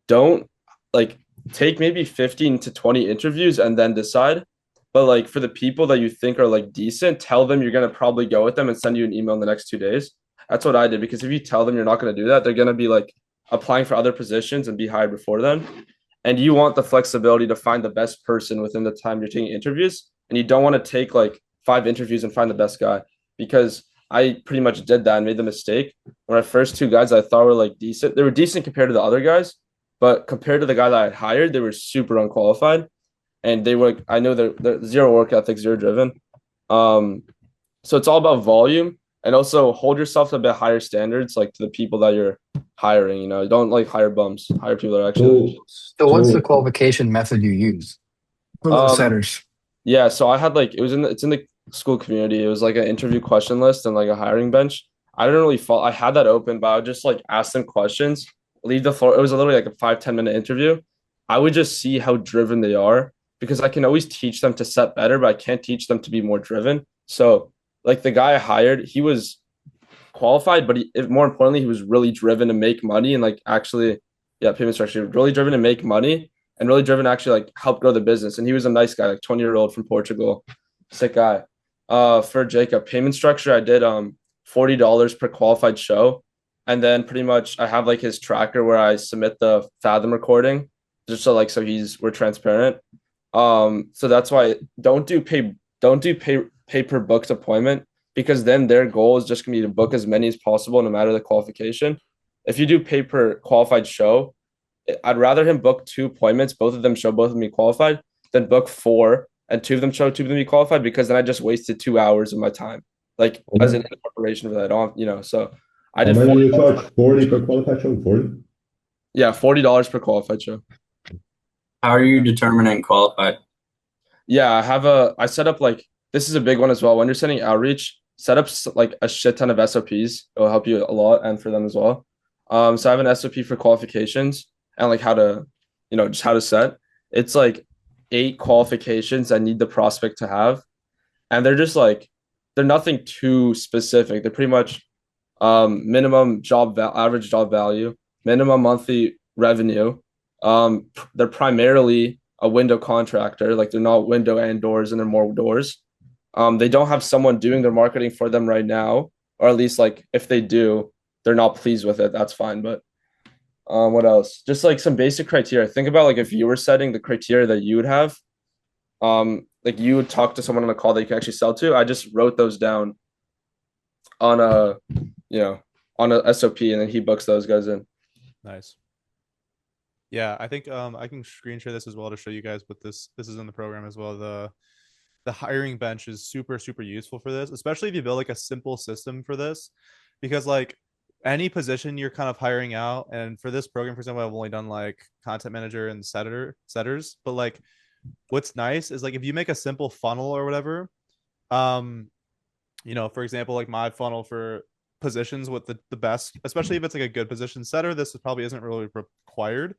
Speaker 6: don't like take maybe 15 to 20 interviews and then decide. But like for the people that you think are like decent, tell them you're gonna probably go with them and send you an email in the next 2 days. That's what I did, because if you tell them you're not gonna do that, they're gonna be like applying for other positions and be hired before them. And you want the flexibility to find the best person within the time you're taking interviews. And you don't want to take like 5 interviews and find the best guy, because I pretty much did that and made the mistake. When my first two guys I thought were like decent, they were decent compared to the other guys, but compared to the guy that I had hired, they were super unqualified. And they were, I know they're zero work ethic, zero driven. So it's all about volume, and also hold yourself to a bit higher standards, like to the people that you're hiring. Don't like hire bums, hire people that are actually.
Speaker 3: So what's the qualification method you use for those setters?
Speaker 6: Yeah, so I had like it's in the school community. It was like an interview question list and like a hiring bench. I didn't really follow. I had that open, but I would just like ask them questions, leave the floor. It was literally like a 5-10 minute interview. I would just see how driven they are, because I can always teach them to set better, but I can't teach them to be more driven. So like the guy I hired, he was qualified, but more importantly, he was really driven to make money and like actually, yeah, payment structure, really driven to make money and really driven to actually like help grow the business. And he was a nice guy, like 20-year-old from Portugal, sick guy. For Jacob, payment structure, I did $40 per qualified show, and then pretty much I have like his tracker where I submit the Fathom recording, just so we're transparent. So that's why don't do pay per booked appointment, because then their goal is just gonna be to book as many as possible, no matter the qualification. If you do pay per qualified show, I'd rather him book 2 appointments, both of them show both of them be qualified, than book 4 and 2 of them show 2 of them be qualified, because then I just wasted 2 hours of my time, like as an incorporation for that. I don't, so I did.
Speaker 11: How many you charge? 40 per qualified show? 40?
Speaker 6: Yeah, $40 per qualified show.
Speaker 5: How are you determining qualified?
Speaker 6: Yeah, I set up like, this is a big one as well. When you're sending outreach, set up like a shit ton of SOPs. It will help you a lot, and for them as well. So I have an SOP for qualifications and like how to, just how to set. It's like 8 qualifications I need the prospect to have, and they're just like, they're nothing too specific. They're pretty much minimum average job value, minimum monthly revenue. They're primarily a window contractor, like they're not window and doors, and they're more doors. They don't have someone doing their marketing for them right now, or at least like if they do, they're not pleased with it. That's fine. But what else? Just like some basic criteria. Think about like if you were setting the criteria that you would have, like you would talk to someone on a call that you can actually sell to. I just wrote those down on a SOP, and then he books those guys in.
Speaker 1: Nice. Yeah, I think I can screen share this as well to show you guys what this is in the program as well. The hiring bench is super useful for this, especially if you build like a simple system for this, because like any position you're kind of hiring out, and for this program, for example, I've only done like content manager and setters, but like what's nice is like if you make a simple funnel or whatever, for example, like my funnel for positions with the best, especially if it's like a good position setter, this probably isn't really required,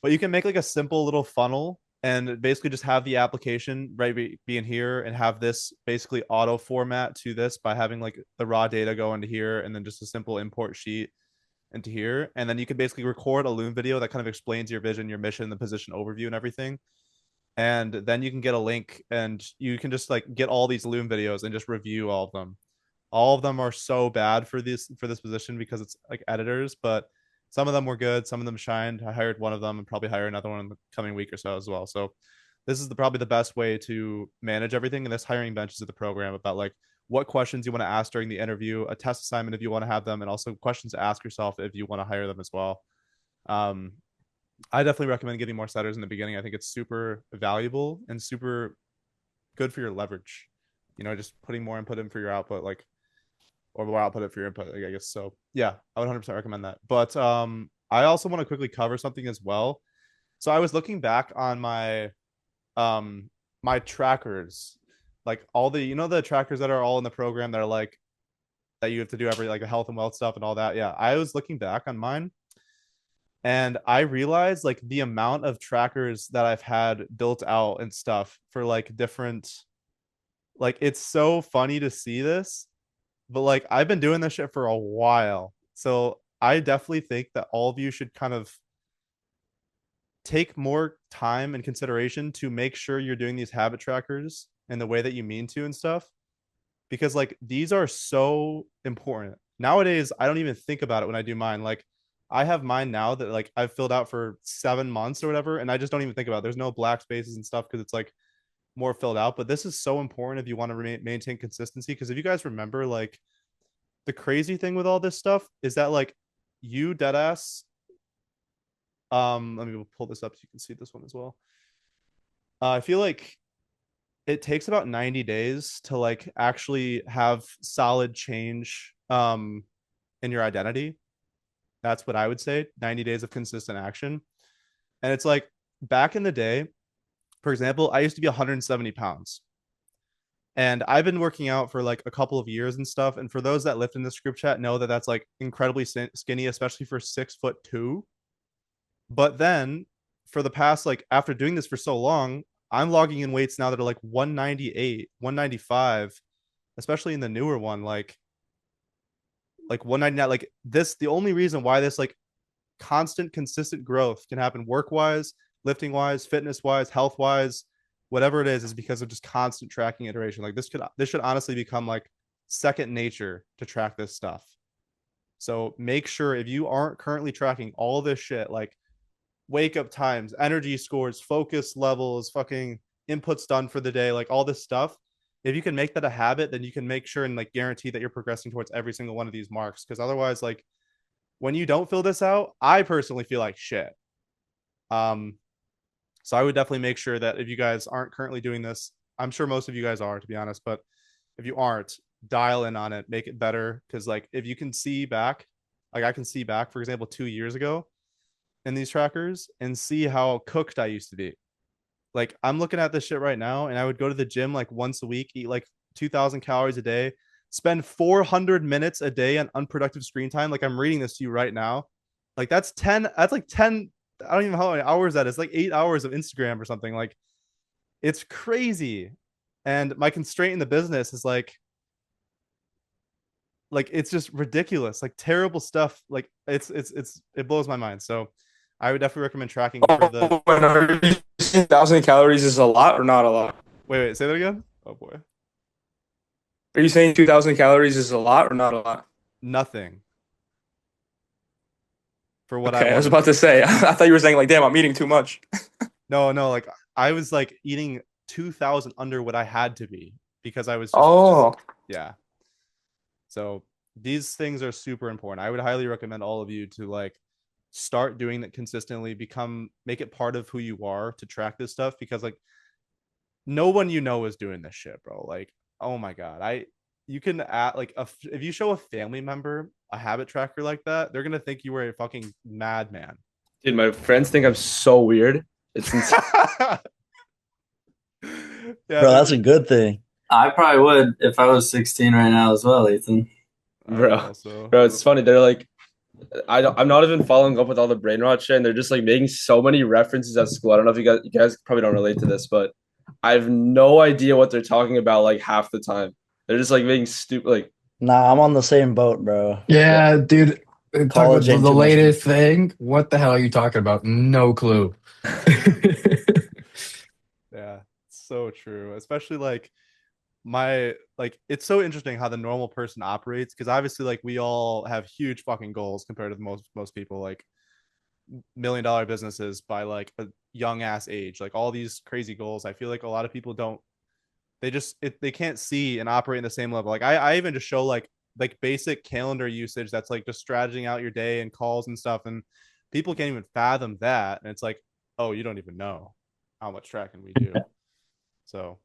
Speaker 1: but you can make like a simple little funnel and basically just have the application right be in here, and have this basically auto format to this by having like the raw data go into here, and then just a simple import sheet into here. And then you can basically record a Loom video that kind of explains your vision, your mission, the position overview and everything. And then you can get a link, and you can just like get all these Loom videos and just review all of them. All of them are so bad for this position because it's like editors, but some of them were good, some of them shined. I hired one of them and probably hire another one in the coming week or so as well. So this is probably the best way to manage everything. And this hiring bench is at the program about like what questions you want to ask during the interview, a test assignment if you want to have them, and also questions to ask yourself if you want to hire them as well. I definitely recommend getting more setters in the beginning. I think it's super valuable and super good for your leverage. Just putting more input in for your output, like, or more output for your input, I guess. So yeah, I would 100% recommend that. But I also want to quickly cover something as well. So I was looking back on my trackers, like all the the trackers that are all in the program that are like that you have to do every like the health and wealth stuff and all that. Yeah, I was looking back on mine and I realized like the amount of trackers that I've had built out and stuff for like different, like it's so funny to see this, but like I've been doing this shit for a while. So I definitely think that all of you should kind of take more time and consideration to make sure you're doing these habit trackers in the way that you mean to and stuff, because like these are so important nowadays. I don't even think about it when I do mine. Like I have mine now that like I've filled out for 7 months or whatever, and I just don't even think about it. There's no black spaces and stuff because it's like more filled out. But this is so important if you want to maintain consistency, because if you guys remember, like the crazy thing with all this stuff is that like you dead ass, let me pull this up so you can see this one as well. I feel like it takes about 90 days to like actually have solid change in your identity. That's what I would say, 90 days of consistent action. And it's like back in the day, for example, I used to be 170 pounds. And I've been working out for like a couple of years and stuff. And for those that lift in this group chat know that that's like incredibly skinny, especially for 6'2". But then for the past, like after doing this for so long, I'm logging in weights now that are like 198, 195, especially in the newer one, like 199. Like this, the only reason why this like constant, consistent growth can happen work wise, lifting wise, fitness wise, health wise, whatever it is because of just constant tracking iteration. Like this should honestly become like second nature to track this stuff. So make sure if you aren't currently tracking all this shit, like wake up times, energy scores, focus levels, fucking inputs done for the day, like all this stuff. If you can make that a habit, then you can make sure and like guarantee that you're progressing towards every single one of these marks. Because otherwise, like when you don't fill this out, I personally feel like shit. So I would definitely make sure that if you guys aren't currently doing this, I'm sure most of you guys are, to be honest, but if you aren't, dial in on it, make it better. Because like if you can see back, like I can see back, for example, 2 years ago in these trackers and see how cooked I used to be. Like I'm looking at this shit right now, and I would go to the gym like once a week, eat like 2,000 calories a day, spend 400 minutes a day on unproductive screen time. Like I'm reading this to you right now. Like that's 10. That's like 10. I don't even know how many hours that is. Like 8 hours of Instagram or something. Like it's crazy. And my constraint in the business is like it's just ridiculous. Like terrible stuff. Like it blows my mind. So I would definitely recommend tracking for the
Speaker 10: 1,000 calories is a lot or not a lot?
Speaker 1: Wait, say that again. Oh boy.
Speaker 10: Are you saying 2,000 calories is a lot or not a lot?
Speaker 1: Nothing. For what
Speaker 10: I was about to say, I thought you were saying like, damn, I'm eating too much.
Speaker 1: No, like I was like eating 2,000 under what I had to be because I was just, yeah. So these things are super important. I would highly recommend all of you to like start doing that consistently, make it part of who you are to track this stuff, because like no one is doing this shit, bro. Like, oh my God. You can add like if you show a family member a habit tracker like that, they're gonna think you were a fucking madman.
Speaker 6: Dude, my friends think I'm so weird. It's insane.
Speaker 8: Yeah, bro, that's a good thing.
Speaker 5: I probably would if I was 16 right now as well, Ethan.
Speaker 6: Bro, it's funny. They're like, I'm not even following up with all the brain rot shit, and they're just like making so many references at school. I don't know if you guys probably don't relate to this, but I have no idea what they're talking about like half the time. They're just like making stupid like.
Speaker 8: Nah, I'm on the same boat, bro.
Speaker 3: Yeah, dude. Talk about the latest thing. What the hell are you talking about? No clue.
Speaker 1: Yeah, so true. Especially like it's so interesting how the normal person operates, because obviously like we all have huge fucking goals compared to most people, like $1 million businesses by like a young ass age, like all these crazy goals. I feel like a lot of people don't they can't see and operate in the same level. Like I even just show like basic calendar usage that's like just strategizing out your day and calls and stuff, and people can't even fathom that. And it's like, oh, you don't even know how much tracking we do. So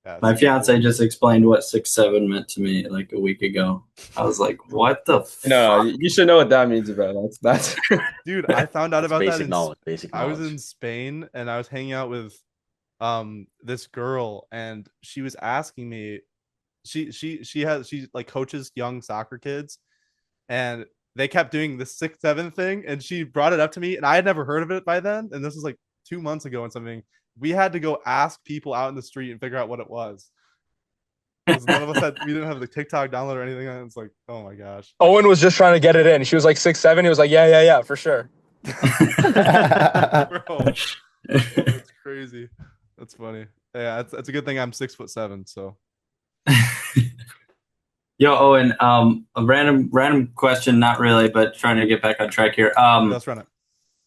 Speaker 1: yeah,
Speaker 5: My fiance just explained what 6'7" meant to me like a week ago. I was like, what the
Speaker 6: No,
Speaker 5: fuck?
Speaker 6: you should know what that means, bro. That's
Speaker 1: dude, I found out about
Speaker 4: basic
Speaker 1: that
Speaker 4: knowledge. Basic
Speaker 1: I was
Speaker 4: knowledge.
Speaker 1: in Spain and I was hanging out with this girl, and she was asking me, she like coaches young soccer kids, and they kept doing the 6'7" thing, and she brought it up to me, and I had never heard of it by then, and this was like 2 months ago and something. We had to go ask people out in the street and figure out what it was, because none of us we didn't have the TikTok download or anything. And it's like, oh my gosh.
Speaker 10: Owen was just trying to get it in. She was like 6'7". He was like, yeah, for sure.
Speaker 1: Bro, that's crazy. That's funny. Yeah, it's a good thing I'm 6'7", so.
Speaker 5: Yo, Owen, a random question, not really, but trying to get back on track here.
Speaker 1: Let's run it.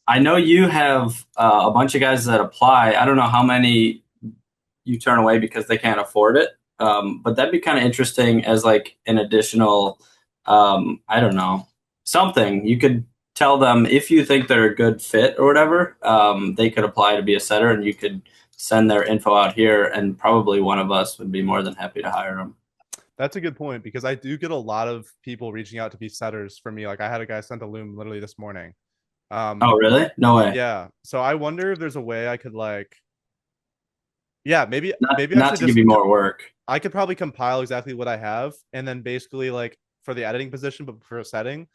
Speaker 5: I know you have a bunch of guys that apply. I don't know how many you turn away because they can't afford it. But that'd be kind of interesting as like an additional, I don't know, something. You could tell them if you think they're a good fit or whatever, they could apply to be a setter, and you could send their info out here, and probably one of us would be more than happy to hire them.
Speaker 1: That's a good point, because I do get a lot of people reaching out to be setters for me. Like I had a guy sent a loom literally this morning.
Speaker 5: Oh, really? No way.
Speaker 1: Yeah. So I wonder if there's a way I could like, yeah, maybe
Speaker 5: not to give you more work.
Speaker 1: I could probably compile exactly what I have, and then basically like for the editing position, but for a setting,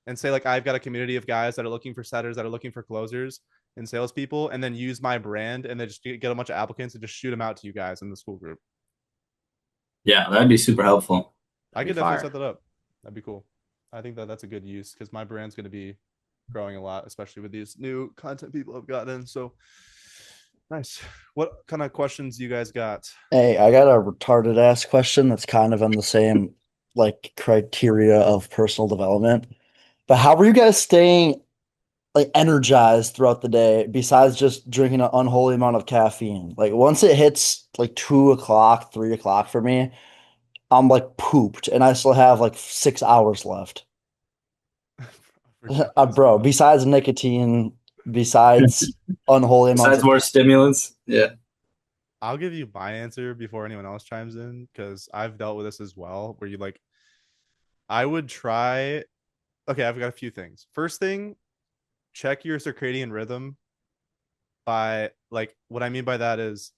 Speaker 1: and say like I've got a community of guys that are looking for setters, that are looking for closers and salespeople, and then use my brand and then just get a bunch of applicants and just shoot them out to you guys in the school group.
Speaker 5: Yeah, that'd be super helpful.
Speaker 1: I could definitely set that up. That'd be cool. I think that's a good use, because my brand's going to be growing a lot, especially with these new content people have gotten. So nice. What kind of questions you guys got?
Speaker 8: Hey, I got a retarded ass question that's kind of on the same like criteria of personal development. But how are you guys staying like energized throughout the day besides just drinking an unholy amount of caffeine? Like once it hits like 2 o'clock, 3 o'clock for me, I'm like pooped, and I still have like 6 hours left. Bro, besides nicotine, besides unholy amounts
Speaker 5: Besides more stimulants. Yeah.
Speaker 1: I'll give you my answer before anyone else chimes in, because I've dealt with this as well, where you like, I would try. Okay, I've got a few things. First thing, check your circadian rhythm. By like, what I mean by that is,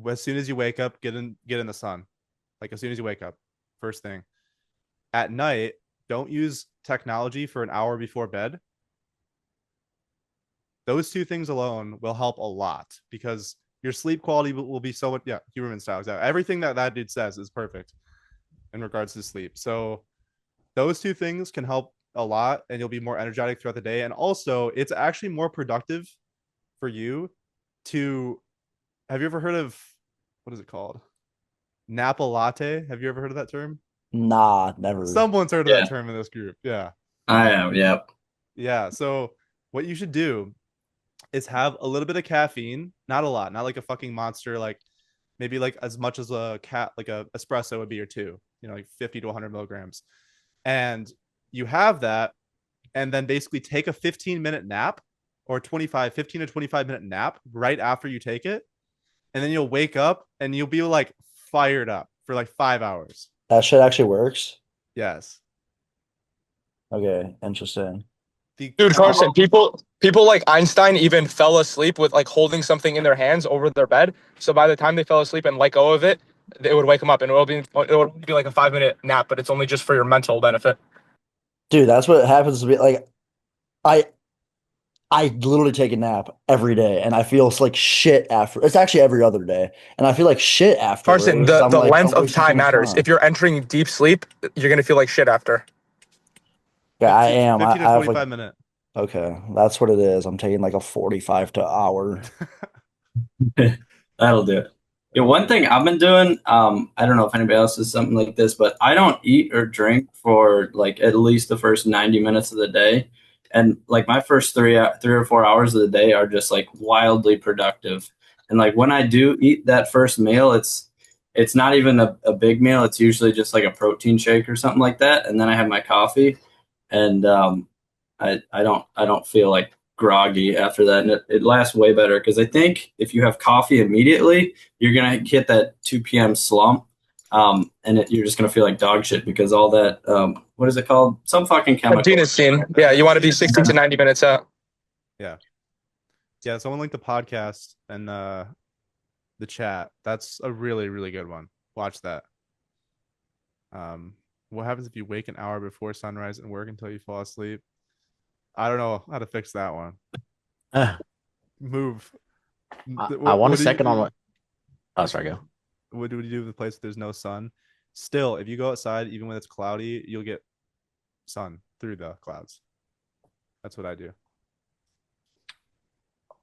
Speaker 1: as soon as you wake up, get in the sun. Like as soon as you wake up, first thing. At night, don't use technology for an hour before bed. Those two things alone will help a lot, because your sleep quality will be so much. Yeah, Huberman style. Exactly. Everything that dude says is perfect in regards to sleep. So those two things can help a lot, and you'll be more energetic throughout the day. And also, it's actually more productive for you to. Have you ever heard of, what is it called? Napa latte. Have you ever heard of that term?
Speaker 8: Nah, never.
Speaker 1: Someone's heard of that term in this group. Yeah.
Speaker 5: I am. Yep.
Speaker 1: Yeah. So what you should do is have a little bit of caffeine, not a lot, not like a fucking monster, like maybe like as much as a espresso would be, or two, like 50 to 100 milligrams. And you have that, and then basically take a 15-minute nap, or 15 to 25-minute nap right after you take it. And then you'll wake up and you'll be like fired up for like 5 hours.
Speaker 8: That shit actually works?
Speaker 1: Yes.
Speaker 8: Okay, interesting.
Speaker 10: Dude, Carson, people like Einstein even fell asleep with like holding something in their hands over their bed. So by the time they fell asleep and let go of it, it would wake them up, and it would be like a 5-minute nap, but it's only just for your mental benefit.
Speaker 8: Dude, that's what happens to me. Like, I literally take a nap every day, and I feel like shit after. It's actually every other day, and I feel like shit after.
Speaker 10: Carson, the length of time matters. If you're entering deep sleep, you're gonna feel like shit after.
Speaker 8: Yeah, I am.
Speaker 1: 50 to 45 minutes.
Speaker 8: Okay, that's what it is. I'm taking like a 45 to hour.
Speaker 5: That'll do it. Yeah, one thing I've been doing, I don't know if anybody else does something like this, but I don't eat or drink for like at least the first 90 minutes of the day. And like my first 3 or 4 hours of the day are just like wildly productive. And like when I do eat that first meal, it's not even a big meal. It's usually just like a protein shake or something like that. And then I have my coffee, and I don't feel like groggy after that, and it lasts way better because I think if you have coffee immediately, you're gonna hit that 2 p.m. slump, and you're just gonna feel like dog shit because all that what is it called? Some fucking chemical.
Speaker 10: Adenosine. Yeah, you want to be 60 to 90 minutes out.
Speaker 1: Yeah. Yeah, someone linked the podcast and the chat. That's a really, really good one. Watch that. What happens if you wake an hour before sunrise and work until you fall asleep? I don't know how to fix that one. Move.
Speaker 4: I want a second on what. Oh, sorry, go.
Speaker 1: What do we do with the place if there's no sun? Still, if you go outside, even when it's cloudy, you'll get sun through the clouds. That's what I do.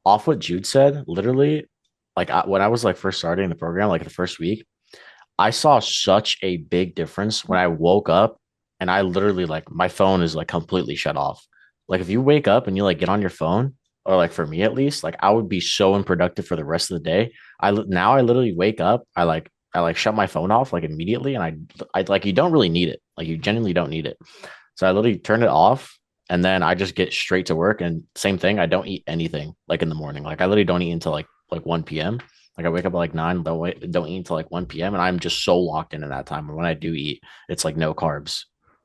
Speaker 4: Off what Jude said, literally, like when I was like first starting the program, like the first week, I saw such a big difference when I woke up and I literally like my phone is like completely shut off. Like if you wake up and you like get on your phone, or like for me at least, like I would be so unproductive for the rest of the day. Now I literally wake up, I like shut my phone off like immediately, and I like you don't really need it. Like you genuinely don't need it. So I literally turn it off and then I just get straight to work. And same thing, I don't eat anything like in the morning. Like I literally don't eat until like 1 p.m. Like I wake up at like 9, don't eat until like 1 p.m. and I'm just so locked in at that time. And when I do eat, it's like no carbs.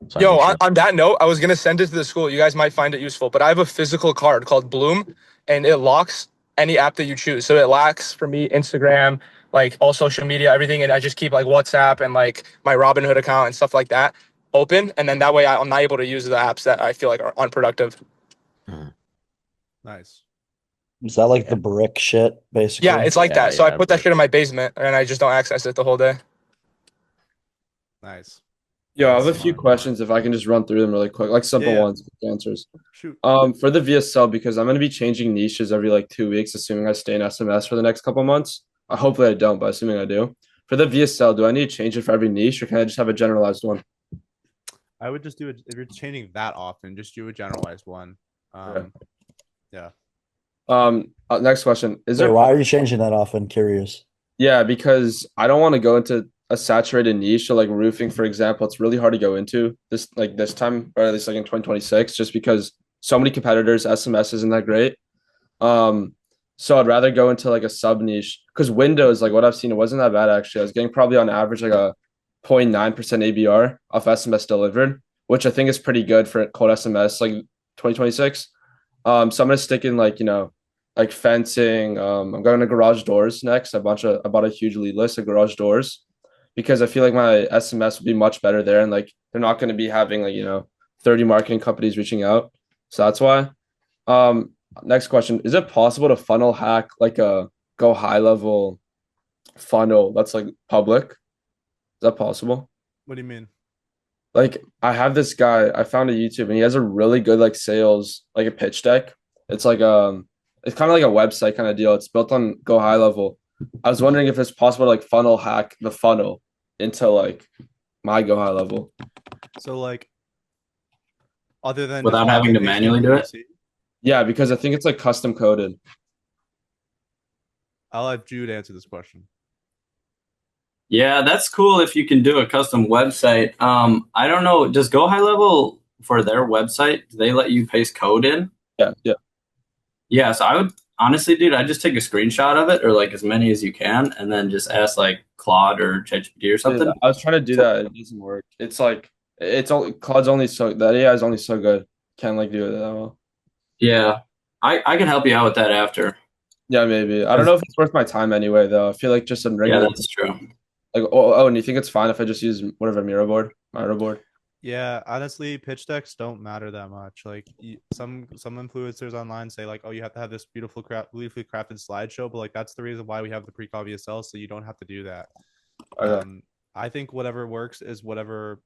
Speaker 4: So
Speaker 10: Yo, on that note, I was gonna send it to the school. You guys might find it useful, but I have a physical card called Bloom, and it locks any app that you choose. So it locks for me Instagram, like all social media, everything, and I just keep like WhatsApp and like my Robinhood account and stuff like that open, and then that way I'm not able to use the apps that I feel like are unproductive.
Speaker 1: Nice.
Speaker 8: Is that like the brick shit, basically?
Speaker 10: Yeah, it's like that. So I put that shit in my basement, and I just don't access it the whole day.
Speaker 1: Nice.
Speaker 6: Yo, I have a few questions if I can just run through them really quick, like simple ones with answers.
Speaker 1: Shoot.
Speaker 6: For the VSL, because I'm gonna be changing niches every like 2 weeks, assuming I stay in SMS for the next couple months. Hopefully I don't, but assuming I do. For the VSL, do I need to change it for every niche, or can I just have a generalized one?
Speaker 1: I would just do it if you're changing that often, just do a generalized one. Yeah.
Speaker 6: Next question.
Speaker 8: Why are you changing that often? Curious.
Speaker 6: Yeah, because I don't want to go into a saturated niche. So like roofing, for example, it's really hard to go into this time, or at least like in 2026, just because so many competitors, SMS isn't that great. So I'd rather go into like a sub niche, because Windows, like what I've seen, it wasn't that bad actually. I was getting probably on average like a 0.9% ABR off SMS delivered, which I think is pretty good for cold SMS like 2026. So I'm gonna stick in like, like fencing. I'm going to garage doors next. I bought a huge lead list of garage doors because I feel like my SMS will be much better there, and like they're not going to be having like 30 marketing companies reaching out. So that's why. Next question: is it possible to funnel hack like a GoHighLevel funnel that's like public? Is that possible?
Speaker 1: What do you mean?
Speaker 6: Like I have this guy, I found a YouTube, and he has a really good like sales, like a pitch deck. It's like it's kind of like a website kind of deal. It's built on GoHighLevel. I was wondering if it's possible to like funnel hack the funnel into like my GoHighLevel.
Speaker 1: So like other than
Speaker 5: without having to manually do it?
Speaker 6: Yeah, because I think it's like custom coded.
Speaker 1: I'll let Jude answer this question.
Speaker 5: Yeah, that's cool if you can do a custom website. I don't know. Does GoHighLevel for their website, do they let you paste code in?
Speaker 6: Yeah.
Speaker 5: Yeah, so I would honestly, dude, I'd just take a screenshot of it, or like as many as you can, and then just ask like Claude or ChatGPT or something.
Speaker 6: Dude, I was trying to do that. It doesn't work. It's like Claude's only so that AI is only so good. Can't like do it that well.
Speaker 5: Yeah, I can help you out with that after.
Speaker 6: Yeah, maybe. I don't know if it's worth my time anyway, though. I feel like just some regular.
Speaker 5: Yeah, that's true.
Speaker 6: Like, and you think it's fine if I just use whatever Miro board?
Speaker 1: Yeah, honestly, pitch decks don't matter that much. Like some influencers online say like, oh, you have to have this beautifully crafted slideshow, but like that's the reason why we have the pre-call VSL, so you don't have to do that.
Speaker 6: Okay.
Speaker 1: I think whatever works is whatever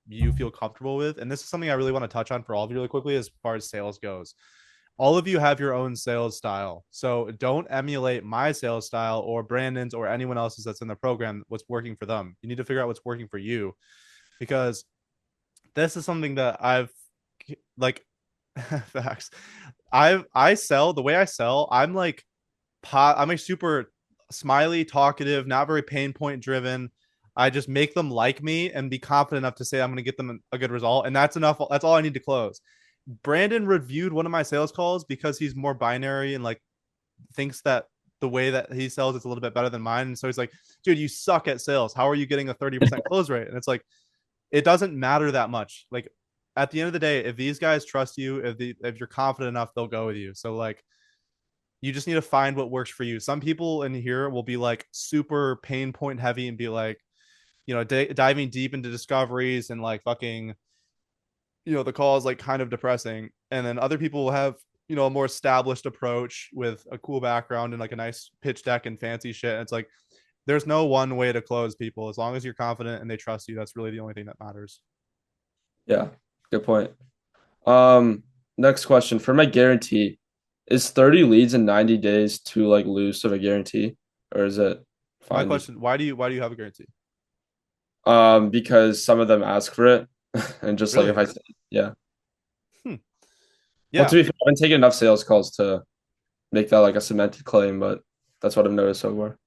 Speaker 1: you feel comfortable with, and this is something I really want to touch on for all of you really quickly as far as sales goes. All of you have your own sales style, so don't emulate my sales style or Brandon's or anyone else's that's in the program. What's working for them? You need to figure out what's working for you. Because this is something that I've like facts. I sell the way I sell. I'm like I'm a super smiley, talkative, not very pain point driven. I just make them like me and be confident enough to say I'm going to get them a good result, and that's enough. That's all I need to close. Brandon reviewed one of my sales calls because he's more binary and like thinks that the way that he sells is a little bit better than mine. And so he's like, dude, you suck at sales. How are you getting a 30% close rate? And it's like, it doesn't matter that much. Like at the end of the day, if these guys trust you, if you're confident enough, they'll go with you. So like you just need to find what works for you. Some people in here will be like super pain point heavy and be like, diving deep into discoveries and like fucking, the call is like kind of depressing. And then other people will have, a more established approach with a cool background and like a nice pitch deck and fancy shit. And it's like, there's no one way to close people. As long as you're confident and they trust you, that's really the only thing that matters.
Speaker 6: Yeah, good point. Next question for my guarantee. Is 30 leads in 90 days too like loose of a guarantee, or is it
Speaker 1: My
Speaker 6: fine?
Speaker 1: question: Why do you have a guarantee?
Speaker 6: Because some of them ask for it, and just like
Speaker 1: Really?
Speaker 6: if I, yeah. Well,
Speaker 1: Yeah,
Speaker 6: to be fair, I haven't taken enough sales calls to make that like a cemented claim, but that's what I've noticed so far.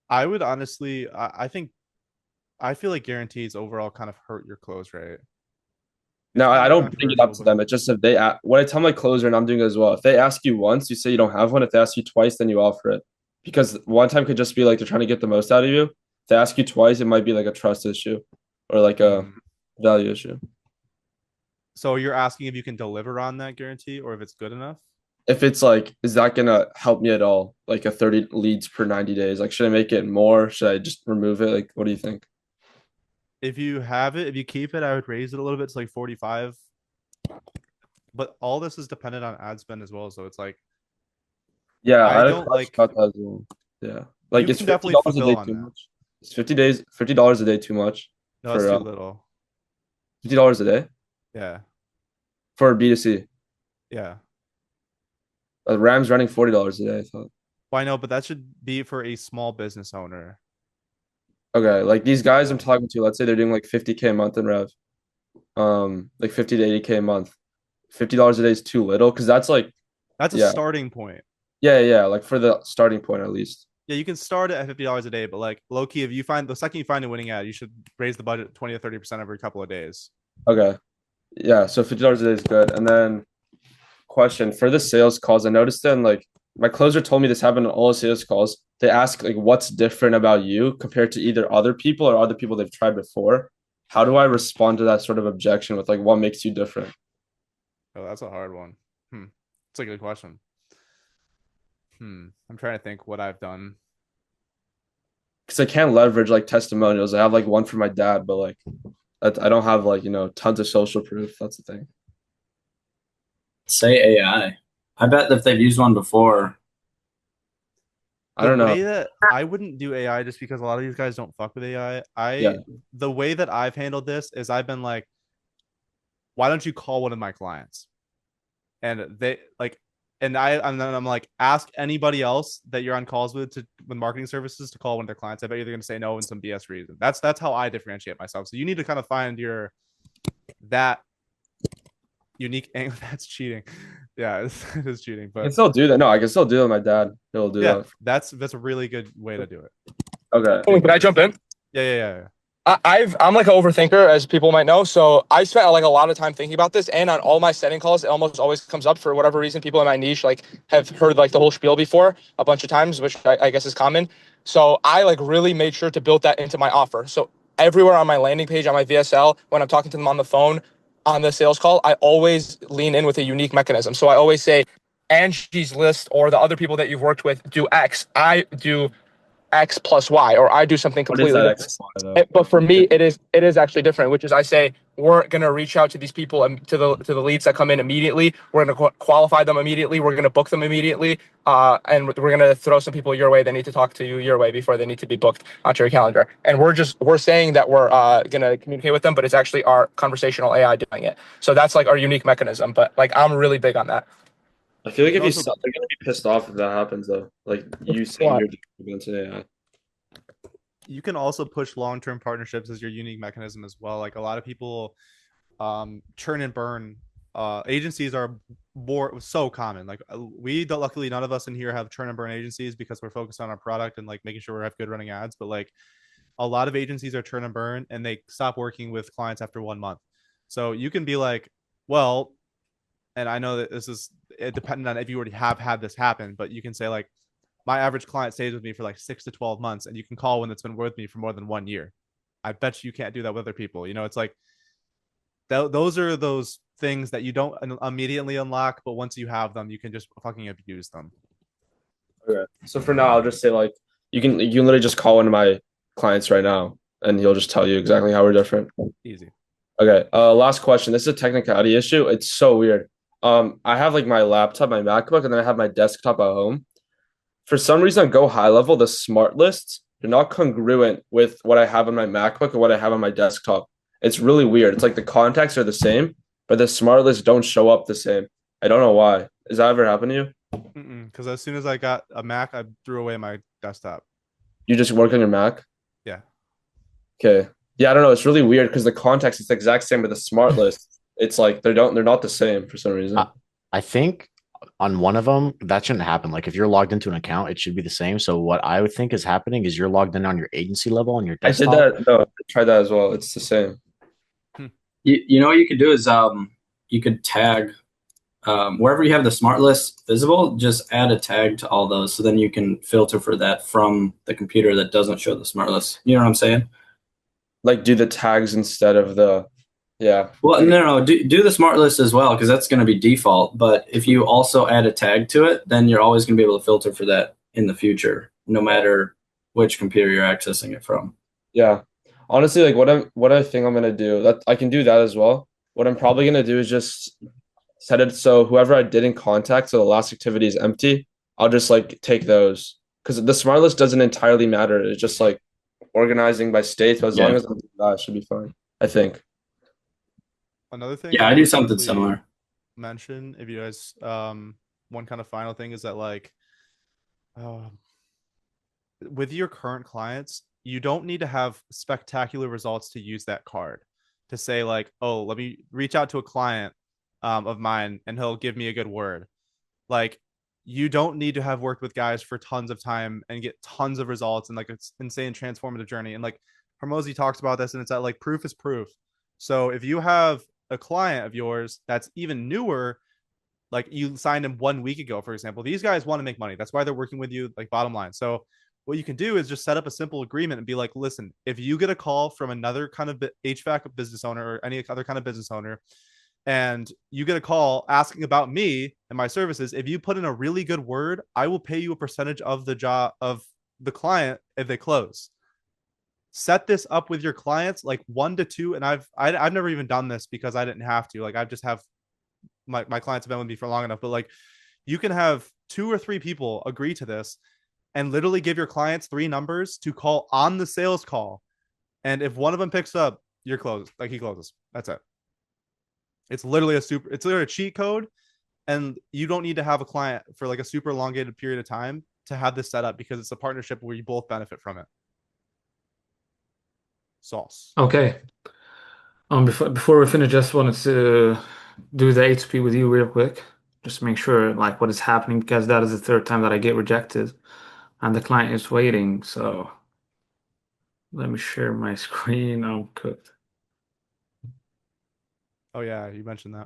Speaker 1: I would honestly, I feel like guarantees overall kind of hurt your close rate.
Speaker 6: No,
Speaker 1: Kind
Speaker 6: I
Speaker 1: of
Speaker 6: don't bring it up
Speaker 1: controversial,
Speaker 6: to them. It's just if they what I tell my closer, and I'm doing it as well. If they ask you once, you say you don't have one. If they ask you twice, then you offer it. Because one time could just be like they're trying to get the most out of you. If they ask you twice, it might be like a trust issue or like a value issue.
Speaker 1: So you're asking if you can deliver on that guarantee or if it's good enough?
Speaker 6: If it's like, is that gonna help me at all? Like a 30 leads per 90 days. Like, should I make it more? Should I just remove it? Like, what do you think?
Speaker 1: If you have it, if you keep it, I would raise it a little bit to like 45. But all this is dependent on ad spend as well. So it's like,
Speaker 6: Yeah,
Speaker 1: I
Speaker 6: I
Speaker 1: don't
Speaker 6: thought
Speaker 1: like,
Speaker 6: about that as well. Yeah. Like
Speaker 1: you
Speaker 6: it's
Speaker 1: can
Speaker 6: fifty
Speaker 1: definitely
Speaker 6: dollars a
Speaker 1: fulfill
Speaker 6: day
Speaker 1: on
Speaker 6: too
Speaker 1: that.
Speaker 6: much? It's $50 a day too much
Speaker 1: No, that's
Speaker 6: for
Speaker 1: too little.
Speaker 6: $50 a day
Speaker 1: Yeah.
Speaker 6: for B2C.
Speaker 1: Yeah.
Speaker 6: Ram's running $40 a day, I thought.
Speaker 1: Well, I know, but that should be for a small business owner.
Speaker 6: Okay, like these guys I'm talking to, let's say they're doing like 50K a month in rev. Like 50 to 80K a month. $50 a day is too little because that's like,
Speaker 1: That's a
Speaker 6: yeah.
Speaker 1: starting point.
Speaker 6: Yeah, like for the starting point at least.
Speaker 1: Yeah, you can start it at $50 a day, but like low key, if you find the second you find a winning ad, you should raise the budget 20 to 30% every couple of days.
Speaker 6: Okay. Yeah, so $50 a day is good. And then question for the sales calls, I noticed then like my closer told me this happened on all the sales calls. They ask like what's different about you compared to either other people or other people they've tried before. How do I respond to that sort of objection with like what makes you different?
Speaker 1: Oh, that's a hard one. It's a good question. I'm trying to think what I've done.
Speaker 6: Because I can't leverage like testimonials. I have like one for my dad, but like I don't have like, tons of social proof. That's the thing.
Speaker 5: Say AI. I bet if they've used one before.
Speaker 6: I don't know.
Speaker 1: The way that I wouldn't do AI just because a lot of these guys don't fuck with AI. The way that I've handled this is I've been like, why don't you call one of my clients? And they like, and then I'm like, ask anybody else that you're on calls with marketing services to call one of their clients. I bet you're going to say no in some BS reason. That's how I differentiate myself. So you need to kind of find that unique angle. That's cheating. Yeah, it is cheating. But
Speaker 6: I can still do that. No, I can still do it with my dad. He'll do that.
Speaker 1: That's a really good way to do it.
Speaker 6: Okay.
Speaker 10: Owen, can I jump in?
Speaker 1: Yeah.
Speaker 10: I'm like an overthinker, as people might know. So I spent like a lot of time thinking about this, and on all my setting calls, it almost always comes up for whatever reason. People in my niche like have heard like the whole spiel before a bunch of times, which I guess is common. So I like really made sure to build that into my offer. So everywhere on my landing page, on my VSL, when I'm talking to them on the phone, on the sales call, I always lean in with a unique mechanism. So I always say, Angie's list or the other people that you've worked with do X. I do X plus Y, or I do something
Speaker 6: What is
Speaker 10: completely
Speaker 6: that
Speaker 10: different.
Speaker 6: X, Y, though?
Speaker 10: But for me, it is actually different, which is I say we're gonna reach out to these people and to the leads that come in immediately. We're gonna qualify them immediately. We're gonna book them immediately, and we're gonna throw some people your way. They need to talk to you your way before they need to be booked onto your calendar. And we're saying that we're gonna communicate with them, but it's actually our conversational AI doing it. So that's like our unique mechanism. But like I'm really big on that.
Speaker 6: I feel like if you
Speaker 1: Also-
Speaker 6: suck, they're gonna be pissed off if that happens though. Like you saying
Speaker 10: Why?
Speaker 6: you're doing against an AI.
Speaker 1: You can also push long-term partnerships as your unique mechanism as well. Like a lot of people churn and burn agencies are so common. Like we don't, luckily none of us in here have churn and burn agencies because we're focused on our product and like making sure we have good running ads. But like a lot of agencies are churn and burn and they stop working with clients after 1 month. So you can be like, well, and I know that this is dependent on if you already have had this happen, but you can say like, my average client stays with me for like 6 to 12 months, and you can call when it's been with me for more than 1 year. I bet you can't do that with other people. You know, it's like those are those things that you don't immediately unlock, but once you have them, you can just fucking abuse them.
Speaker 6: Okay. So for now, I'll just say like you can literally just call one of my clients right now, and he'll just tell you exactly how we're different.
Speaker 1: Easy.
Speaker 6: Okay. Last question. This is a technicality issue. It's so weird. I have like my laptop, my MacBook, and then I have my desktop at home. For some reason, on GoHighLevel, the smart lists are not congruent with what I have on my MacBook or what I have on my desktop. It's really weird. It's like the contacts are the same, but the smart lists don't show up the same. I don't know why. Has that ever happened to you?
Speaker 1: Because as soon as I got a Mac, I threw away my desktop.
Speaker 6: You just work on your Mac?
Speaker 1: Yeah.
Speaker 6: Okay. Yeah, I don't know. It's really weird because the context is the exact same, but the smart list, it's like they're not the same for some reason.
Speaker 4: I think on one of them that shouldn't happen. Like if you're logged into an account, it should be the same. So what I would think is happening is you're logged in on your agency level on your
Speaker 6: I did
Speaker 4: desktop.
Speaker 6: that. No, I tried that as well. It's the same.
Speaker 5: You know what you could do is you could tag wherever you have the smart list visible, just add a tag to all those, so then you can filter for that from the computer that doesn't show the smart list. You know what I'm saying?
Speaker 6: Like do the tags instead of the, yeah.
Speaker 5: Well, no, do the smart list as well, because that's going to be default. But if you also add a tag to it, then you're always going to be able to filter for that in the future, no matter which computer you're accessing it from.
Speaker 6: Yeah. Honestly, like what I think I'm gonna do, that I can do that as well. What I'm probably gonna do is just set it so whoever I didn't contact, so the last activity is empty. I'll just like take those because the smart list doesn't entirely matter. It's just like organizing by states. But as long as I do that, it should be fine. I think.
Speaker 1: Another thing.
Speaker 5: Yeah, I do something similar.
Speaker 1: Mention if you guys one kind of final thing is that like with your current clients, you don't need to have spectacular results to use that card to say like, oh, let me reach out to a client of mine and he'll give me a good word. Like you don't need to have worked with guys for tons of time and get tons of results and like it's insane transformative journey. And like Hermosi talks about this and it's that like proof is proof. So if you have a client of yours that's even newer, like you signed him 1 week ago, for example, these guys want to make money. That's why they're working with you, like bottom line. So what you can do is just set up a simple agreement and be like, listen, if you get a call from another kind of HVAC business owner or any other kind of business owner, and you get a call asking about me and my services, if you put in a really good word, I will pay you a percentage of the job of the client if they close. Set this up with your clients, like 1 to 2. And I've never even done this because I didn't have to. Like I just have my clients have been with me for long enough, but like you can have 2 or 3 people agree to this and literally give your clients 3 numbers to call on the sales call. And if one of them picks up, you're closed. Like he closes. That's it. It's literally a cheat code. And you don't need to have a client for like a super elongated period of time to have this set up because it's a partnership where you both benefit from it. Sauce.
Speaker 9: Okay. Before we finish, just wanted to do the HP with you real quick. Just make sure like what is happening because that is the third time that I get rejected and the client is waiting. So let me share my screen. I'm cooked.
Speaker 1: Oh yeah, you mentioned that.